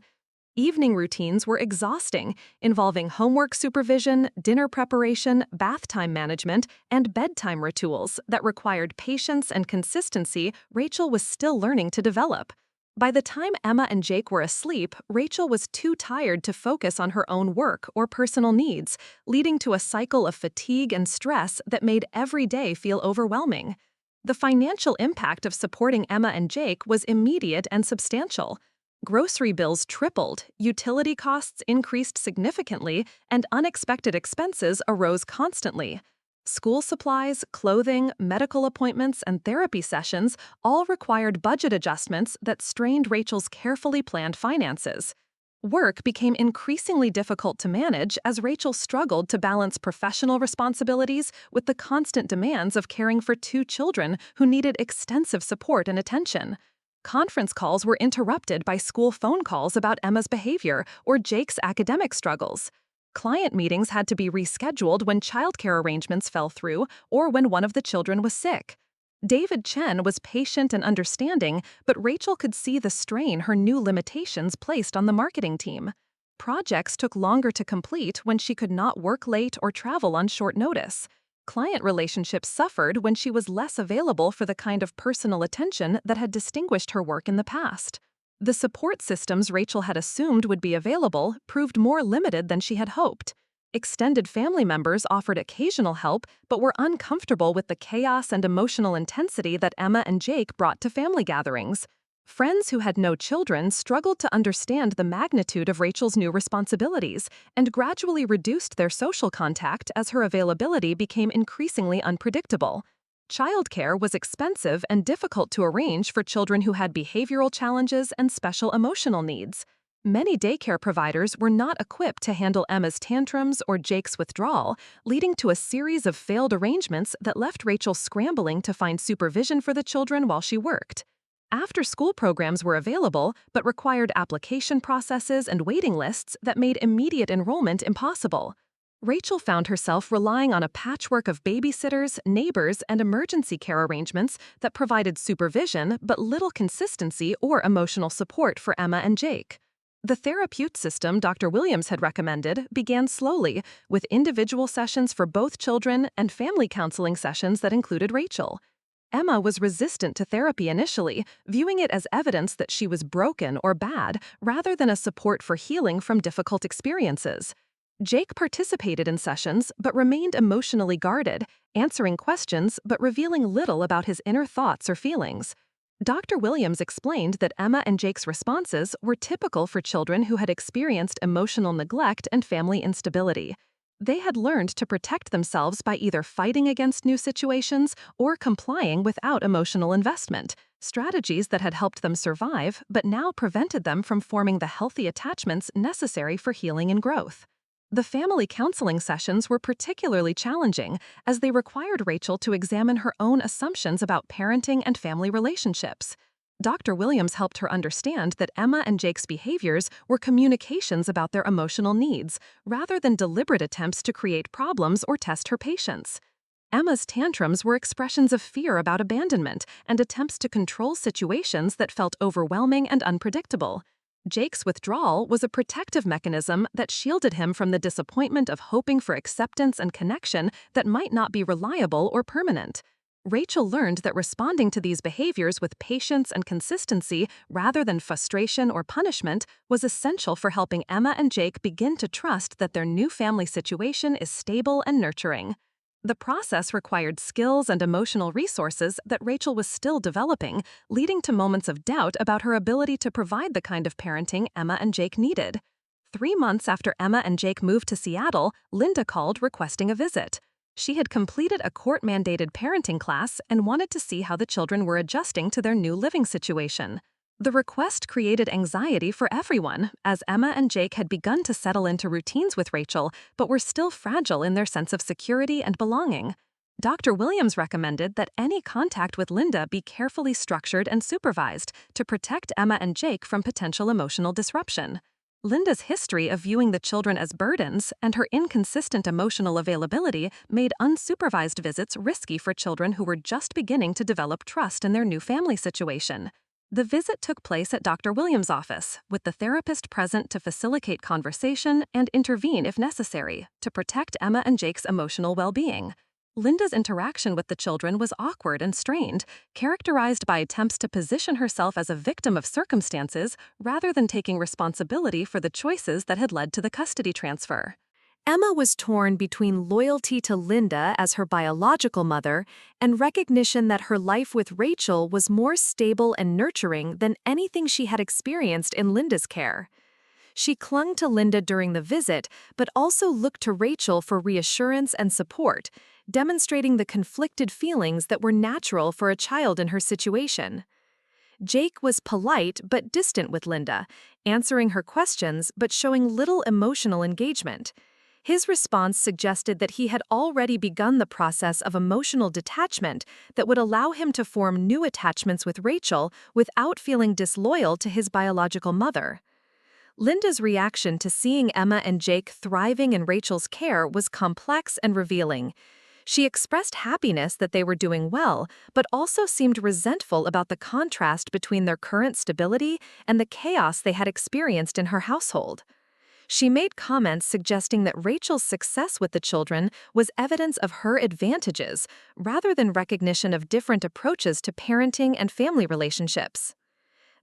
Evening routines were exhausting, involving homework supervision, dinner preparation, bath time management, and bedtime rituals that required patience and consistency Rachel was still learning to develop. By the time Emma and Jake were asleep, Rachel was too tired to focus on her own work or personal needs, leading to a cycle of fatigue and stress that made every day feel overwhelming. The financial impact of supporting Emma and Jake was immediate and substantial. Grocery bills tripled, utility costs increased significantly, and unexpected expenses arose constantly. School supplies, clothing, medical appointments, and therapy sessions all required budget adjustments that strained Rachel's carefully planned finances. Work became increasingly difficult to manage as Rachel struggled to balance professional responsibilities with the constant demands of caring for 2 children who needed extensive support and attention. Conference calls were interrupted by school phone calls about Emma's behavior or Jake's academic struggles. Client meetings had to be rescheduled when childcare arrangements fell through or when one of the children was sick. David Chen was patient and understanding, but Rachel could see the strain her new limitations placed on the marketing team. Projects took longer to complete when she could not work late or travel on short notice. Client relationships suffered when she was less available for the kind of personal attention that had distinguished her work in the past. The support systems Rachel had assumed would be available proved more limited than she had hoped. Extended family members offered occasional help but were uncomfortable with the chaos and emotional intensity that Emma and Jake brought to family gatherings. Friends who had no children struggled to understand the magnitude of Rachel's new responsibilities and gradually reduced their social contact as her availability became increasingly unpredictable. Childcare was expensive and difficult to arrange for children who had behavioral challenges and special emotional needs. Many daycare providers were not equipped to handle Emma's tantrums or Jake's withdrawal, leading to a series of failed arrangements that left Rachel scrambling to find supervision for the children while she worked. After-school programs were available, but required application processes and waiting lists that made immediate enrollment impossible. Rachel found herself relying on a patchwork of babysitters, neighbors, and emergency care arrangements that provided supervision but little consistency or emotional support for Emma and Jake. The therapeutic system Dr. Williams had recommended began slowly, with individual sessions for both children and family counseling sessions that included Rachel. Emma was resistant to therapy initially, viewing it as evidence that she was broken or bad rather than a support for healing from difficult experiences. Jake participated in sessions but remained emotionally guarded, answering questions but revealing little about his inner thoughts or feelings. Dr. Williams explained that Emma and Jake's responses were typical for children who had experienced emotional neglect and family instability. They had learned to protect themselves by either fighting against new situations or complying without emotional investment, strategies that had helped them survive but now prevented them from forming the healthy attachments necessary for healing and growth. The family counseling sessions were particularly challenging as they required Rachel to examine her own assumptions about parenting and family relationships. Dr. Williams helped her understand that Emma and Jake's behaviors were communications about their emotional needs, rather than deliberate attempts to create problems or test her patience. Emma's tantrums were expressions of fear about abandonment and attempts to control situations that felt overwhelming and unpredictable. Jake's withdrawal was a protective mechanism that shielded him from the disappointment of hoping for acceptance and connection that might not be reliable or permanent. Rachel learned that responding to these behaviors with patience and consistency rather than frustration or punishment was essential for helping Emma and Jake begin to trust that their new family situation is stable and nurturing. The process required skills and emotional resources that Rachel was still developing, leading to moments of doubt about her ability to provide the kind of parenting Emma and Jake needed. 3 months after Emma and Jake moved to Seattle, Linda called requesting a visit. She had completed a court-mandated parenting class and wanted to see how the children were adjusting to their new living situation. The request created anxiety for everyone, as Emma and Jake had begun to settle into routines with Rachel, but were still fragile in their sense of security and belonging. Dr. Williams recommended that any contact with Linda be carefully structured and supervised to protect Emma and Jake from potential emotional disruption. Linda's history of viewing the children as burdens and her inconsistent emotional availability made unsupervised visits risky for children who were just beginning to develop trust in their new family situation. The visit took place at Dr. Williams' office, with the therapist present to facilitate conversation and intervene if necessary, to protect Emma and Jake's emotional well-being. Linda's interaction with the children was awkward and strained, characterized by attempts to position herself as a victim of circumstances rather than taking responsibility for the choices that had led to the custody transfer. Emma was torn between loyalty to Linda as her biological mother and recognition that her life with Rachel was more stable and nurturing than anything she had experienced in Linda's care. She clung to Linda during the visit, but also looked to Rachel for reassurance and support, demonstrating the conflicted feelings that were natural for a child in her situation. Jake was polite but distant with Linda, answering her questions but showing little emotional engagement. His response suggested that he had already begun the process of emotional detachment that would allow him to form new attachments with Rachel without feeling disloyal to his biological mother. Linda's reaction to seeing Emma and Jake thriving in Rachel's care was complex and revealing. She expressed happiness that they were doing well, but also seemed resentful about the contrast between their current stability and the chaos they had experienced in her household. She made comments suggesting that Rachel's success with the children was evidence of her advantages, rather than recognition of different approaches to parenting and family relationships.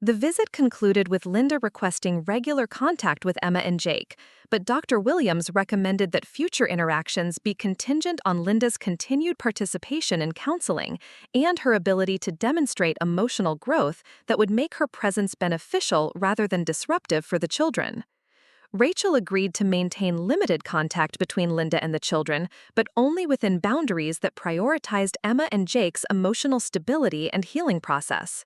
The visit concluded with Linda requesting regular contact with Emma and Jake, but Dr. Williams recommended that future interactions be contingent on Linda's continued participation in counseling and her ability to demonstrate emotional growth that would make her presence beneficial rather than disruptive for the children. Rachel agreed to maintain limited contact between Linda and the children, but only within boundaries that prioritized Emma and Jake's emotional stability and healing process.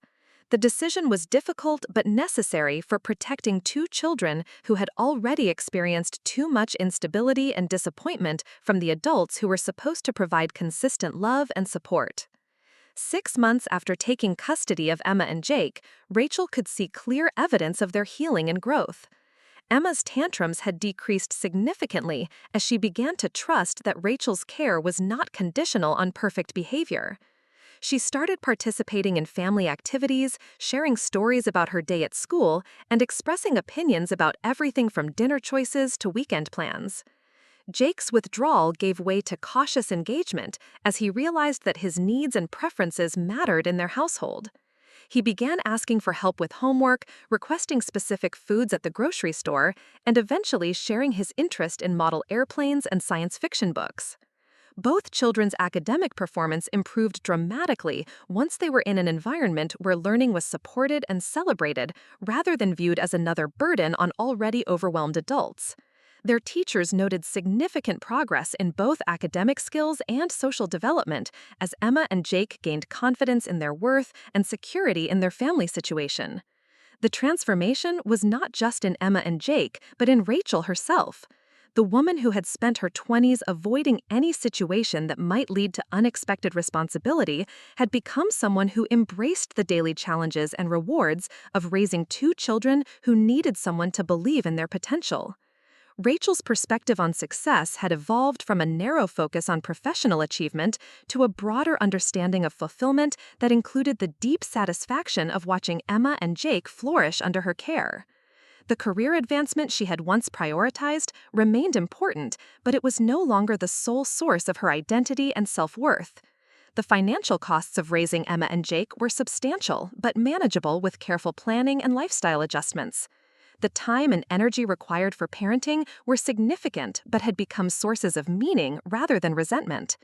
The decision was difficult but necessary for protecting 2 children who had already experienced too much instability and disappointment from the adults who were supposed to provide consistent love and support. 6 months after taking custody of Emma and Jake, Rachel could see clear evidence of their healing and growth. Emma's tantrums had decreased significantly as she began to trust that Rachel's care was not conditional on perfect behavior. She started participating in family activities, sharing stories about her day at school, and expressing opinions about everything from dinner choices to weekend plans. Jake's withdrawal gave way to cautious engagement as he realized that his needs and preferences mattered in their household. He began asking for help with homework, requesting specific foods at the grocery store, and eventually sharing his interest in model airplanes and science fiction books. Both children's academic performance improved dramatically once they were in an environment where learning was supported and celebrated rather than viewed as another burden on already overwhelmed adults. Their teachers noted significant progress in both academic skills and social development as Emma and Jake gained confidence in their worth and security in their family situation. The transformation was not just in Emma and Jake, but in Rachel herself. The woman who had spent her 20s avoiding any situation that might lead to unexpected responsibility had become someone who embraced the daily challenges and rewards of raising two children who needed someone to believe in their potential. Rachel's perspective on success had evolved from a narrow focus on professional achievement to a broader understanding of fulfillment that included the deep satisfaction of watching Emma and Jake flourish under her care. The career advancement she had once prioritized remained important, but it was no longer the sole source of her identity and self-worth. The financial costs of raising Emma and Jake were substantial, but manageable with careful planning and lifestyle adjustments. The time and energy required for parenting were significant but had become sources of meaning rather than resentment.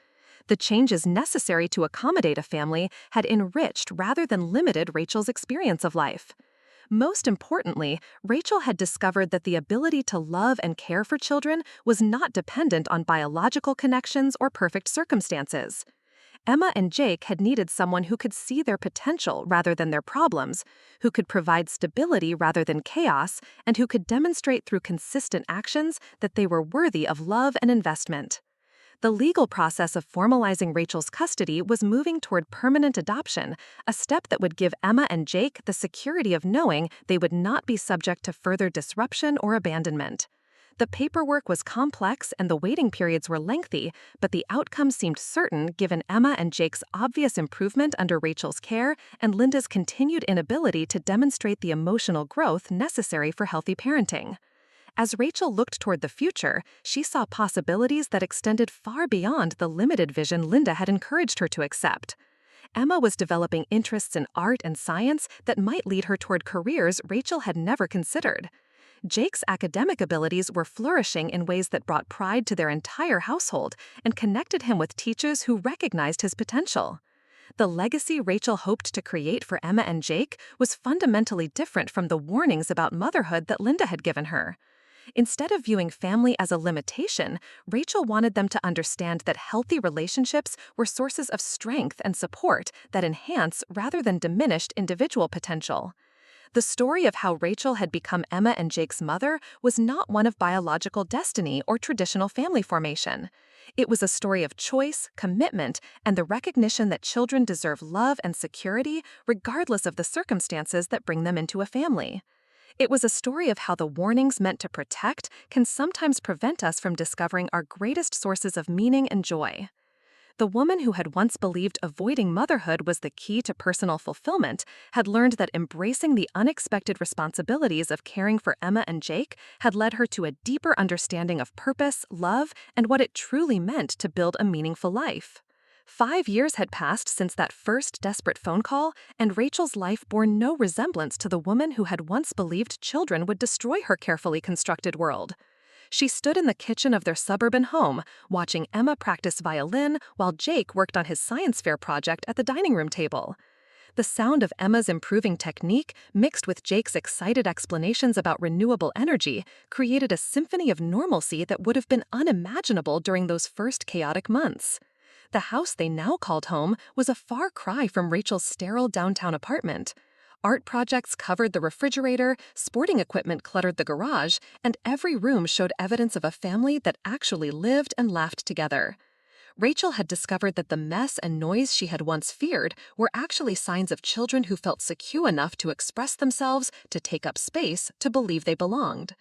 The changes necessary to accommodate a family had enriched rather than limited Rachel's experience of life. Most importantly, Rachel had discovered that the ability to love and care for children was not dependent on biological connections or perfect circumstances. Emma and Jake had needed someone who could see their potential rather than their problems, who could provide stability rather than chaos, and who could demonstrate through consistent actions that they were worthy of love and investment. The legal process of formalizing Rachel's custody was moving toward permanent adoption, a step that would give Emma and Jake the security of knowing they would not be subject to further disruption or abandonment. The paperwork was complex and the waiting periods were lengthy, but the outcome seemed certain given Emma and Jake's obvious improvement under Rachel's care and Linda's continued inability to demonstrate the emotional growth necessary for healthy parenting. As Rachel looked toward the future, she saw possibilities that extended far beyond the limited vision Linda had encouraged her to accept. Emma was developing interests in art and science that might lead her toward careers Rachel had never considered. Jake's academic abilities were flourishing in ways that brought pride to their entire household and connected him with teachers who recognized his potential. The legacy Rachel hoped to create for Emma and Jake was fundamentally different from the warnings about motherhood that Linda had given her. Instead of viewing family as a limitation, Rachel wanted them to understand that healthy relationships were sources of strength and support that enhance rather than diminished individual potential. The story of how Rachel had become Emma and Jake's mother was not one of biological destiny or traditional family formation. It was a story of choice, commitment, and the recognition that children deserve love and security regardless of the circumstances that bring them into a family. It was a story of how the warnings meant to protect can sometimes prevent us from discovering our greatest sources of meaning and joy. The woman who had once believed avoiding motherhood was the key to personal fulfillment had learned that embracing the unexpected responsibilities of caring for Emma and Jake had led her to a deeper understanding of purpose, love, and what it truly meant to build a meaningful life. 5 years had passed since that first desperate phone call, and Rachel's life bore no resemblance to the woman who had once believed children would destroy her carefully constructed world. She stood in the kitchen of their suburban home, watching Emma practice violin while Jake worked on his science fair project at the dining room table. The sound of Emma's improving technique, mixed with Jake's excited explanations about renewable energy, created a symphony of normalcy that would have been unimaginable during those first chaotic months. The house they now called home was a far cry from Rachel's sterile downtown apartment. Art projects covered the refrigerator, sporting equipment cluttered the garage, and every room showed evidence of a family that actually lived and laughed together. Rachel had discovered that the mess and noise she had once feared were actually signs of children who felt secure enough to express themselves, to take up space, to believe they belonged.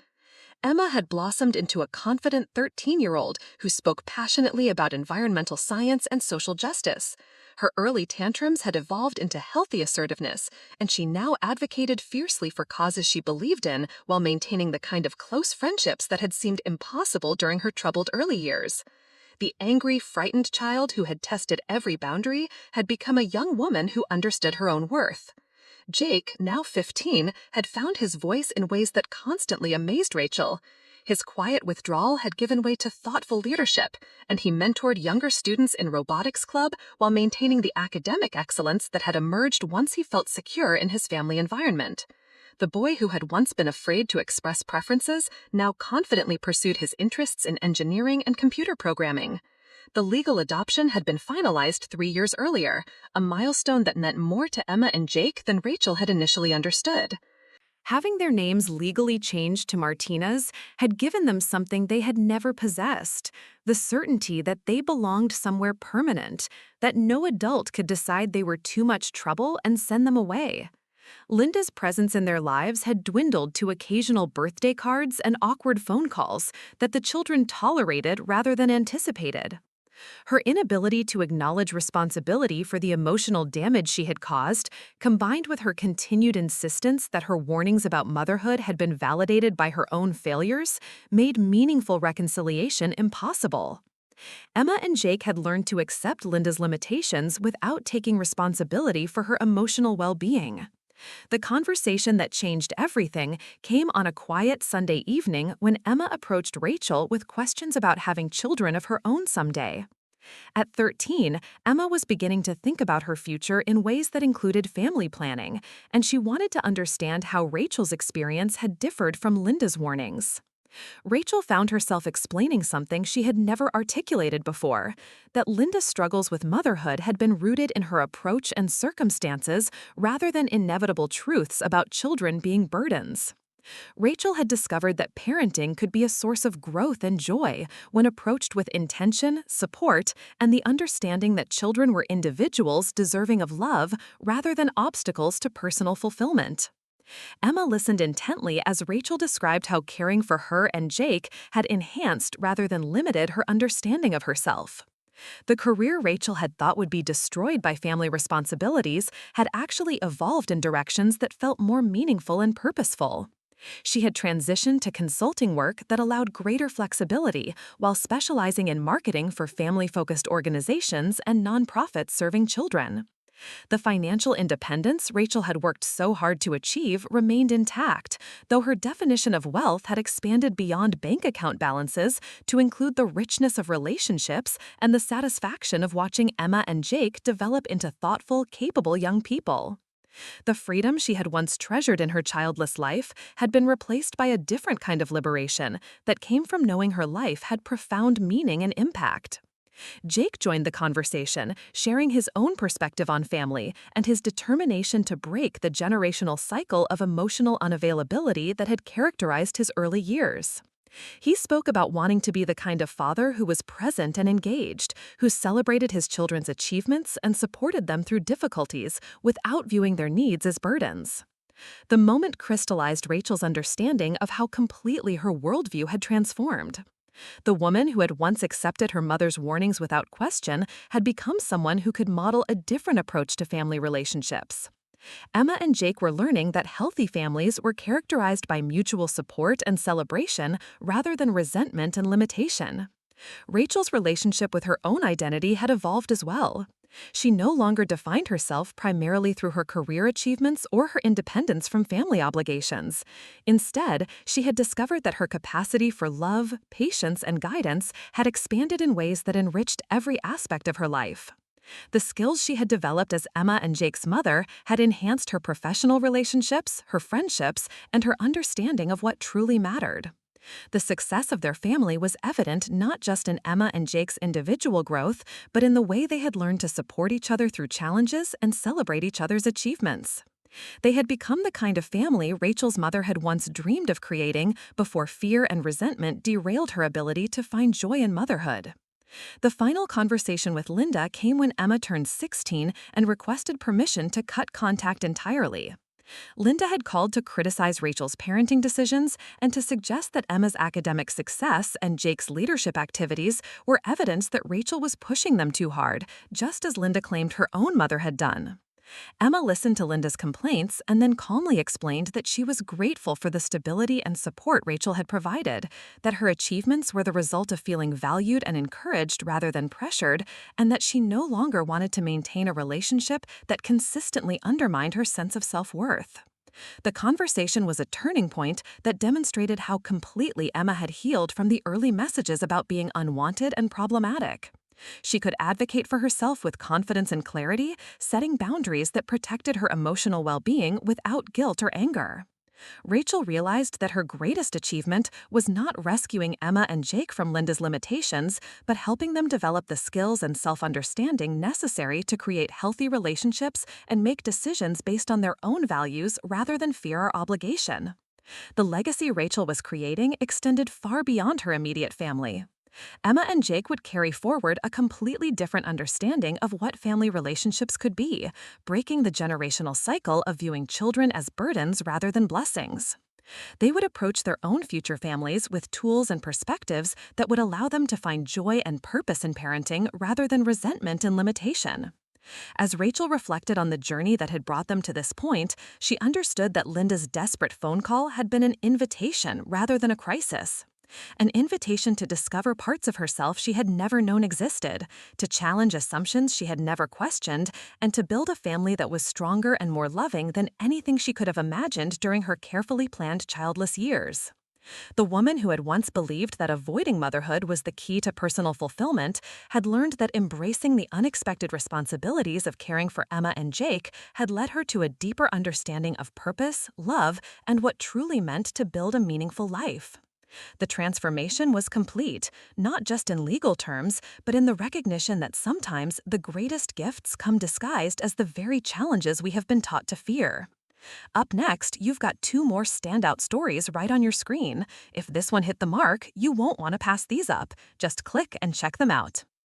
Emma had blossomed into a confident 13-year-old who spoke passionately about environmental science and social justice. Her early tantrums had evolved into healthy assertiveness, and she now advocated fiercely for causes she believed in while maintaining the kind of close friendships that had seemed impossible during her troubled early years. The angry, frightened child who had tested every boundary had become a young woman who understood her own worth. Jake, now 15, had found his voice in ways that constantly amazed Rachel. His quiet withdrawal had given way to thoughtful leadership, and he mentored younger students in robotics club while maintaining the academic excellence that had emerged once he felt secure in his family environment. The boy who had once been afraid to express preferences now confidently pursued his interests in engineering and computer programming. The legal adoption had been finalized 3 years earlier, a milestone that meant more to Emma and Jake than Rachel had initially understood. Having their names legally changed to Martinez had given them something they had never possessed, the certainty that they belonged somewhere permanent, that no adult could decide they were too much trouble and send them away. Linda's presence in their lives had dwindled to occasional birthday cards and awkward phone calls that the children tolerated rather than anticipated. Her inability to acknowledge responsibility for the emotional damage she had caused, combined with her continued insistence that her warnings about motherhood had been validated by her own failures, made meaningful reconciliation impossible. Emma and Jake had learned to accept Linda's limitations without taking responsibility for her emotional well-being. The conversation that changed everything came on a quiet Sunday evening when Emma approached Rachel with questions about having children of her own someday. At 13, Emma was beginning to think about her future in ways that included family planning, and she wanted to understand how Rachel's experience had differed from Linda's warnings. Rachel found herself explaining something she had never articulated before, that Linda's struggles with motherhood had been rooted in her approach and circumstances rather than inevitable truths about children being burdens. Rachel had discovered that parenting could be a source of growth and joy when approached with intention, support, and the understanding that children were individuals deserving of love rather than obstacles to personal fulfillment. Emma listened intently as Rachel described how caring for her and Jake had enhanced rather than limited her understanding of herself. The career Rachel had thought would be destroyed by family responsibilities had actually evolved in directions that felt more meaningful and purposeful. She had transitioned to consulting work that allowed greater flexibility while specializing in marketing for family-focused organizations and nonprofits serving children. The financial independence Rachel had worked so hard to achieve remained intact, though her definition of wealth had expanded beyond bank account balances to include the richness of relationships and the satisfaction of watching Emma and Jake develop into thoughtful, capable young people. The freedom she had once treasured in her childless life had been replaced by a different kind of liberation that came from knowing her life had profound meaning and impact. Jake joined the conversation, sharing his own perspective on family and his determination to break the generational cycle of emotional unavailability that had characterized his early years. He spoke about wanting to be the kind of father who was present and engaged, who celebrated his children's achievements and supported them through difficulties without viewing their needs as burdens. The moment crystallized Rachel's understanding of how completely her worldview had transformed. The woman who had once accepted her mother's warnings without question had become someone who could model a different approach to family relationships. Emma and Jake were learning that healthy families were characterized by mutual support and celebration rather than resentment and limitation. Rachel's relationship with her own identity had evolved as well. She no longer defined herself primarily through her career achievements or her independence from family obligations. Instead, she had discovered that her capacity for love, patience, and guidance had expanded in ways that enriched every aspect of her life. The skills she had developed as Emma and Jake's mother had enhanced her professional relationships, her friendships, and her understanding of what truly mattered. The success of their family was evident not just in Emma and Jake's individual growth, but in the way they had learned to support each other through challenges and celebrate each other's achievements. They had become the kind of family Rachel's mother had once dreamed of creating before fear and resentment derailed her ability to find joy in motherhood. The final conversation with Linda came when Emma turned 16 and requested permission to cut contact entirely. Linda had called to criticize Rachel's parenting decisions and to suggest that Emma's academic success and Jake's leadership activities were evidence that Rachel was pushing them too hard, just as Linda claimed her own mother had done. Emma listened to Linda's complaints and then calmly explained that she was grateful for the stability and support Rachel had provided, that her achievements were the result of feeling valued and encouraged rather than pressured, and that she no longer wanted to maintain a relationship that consistently undermined her sense of self-worth. The conversation was a turning point that demonstrated how completely Emma had healed from the early messages about being unwanted and problematic. She could advocate for herself with confidence and clarity, setting boundaries that protected her emotional well-being without guilt or anger. Rachel realized that her greatest achievement was not rescuing Emma and Jake from Linda's limitations, but helping them develop the skills and self-understanding necessary to create healthy relationships and make decisions based on their own values rather than fear or obligation. The legacy Rachel was creating extended far beyond her immediate family. Emma and Jake would carry forward a completely different understanding of what family relationships could be, breaking the generational cycle of viewing children as burdens rather than blessings. They would approach their own future families with tools and perspectives that would allow them to find joy and purpose in parenting rather than resentment and limitation. As Rachel reflected on the journey that had brought them to this point, she understood that Linda's desperate phone call had been an invitation rather than a crisis. An invitation to discover parts of herself she had never known existed, to challenge assumptions she had never questioned, and to build a family that was stronger and more loving than anything she could have imagined during her carefully planned childless years. The woman who had once believed that avoiding motherhood was the key to personal fulfillment had learned that embracing the unexpected responsibilities of caring for Emma and Jake had led her to a deeper understanding of purpose, love, and what truly meant to build a meaningful life. The transformation was complete, not just in legal terms, but in the recognition that sometimes the greatest gifts come disguised as the very challenges we have been taught to fear. Up next, you've got two more standout stories right on your screen. If this one hit the mark, you won't want to pass these up. Just click and check them out.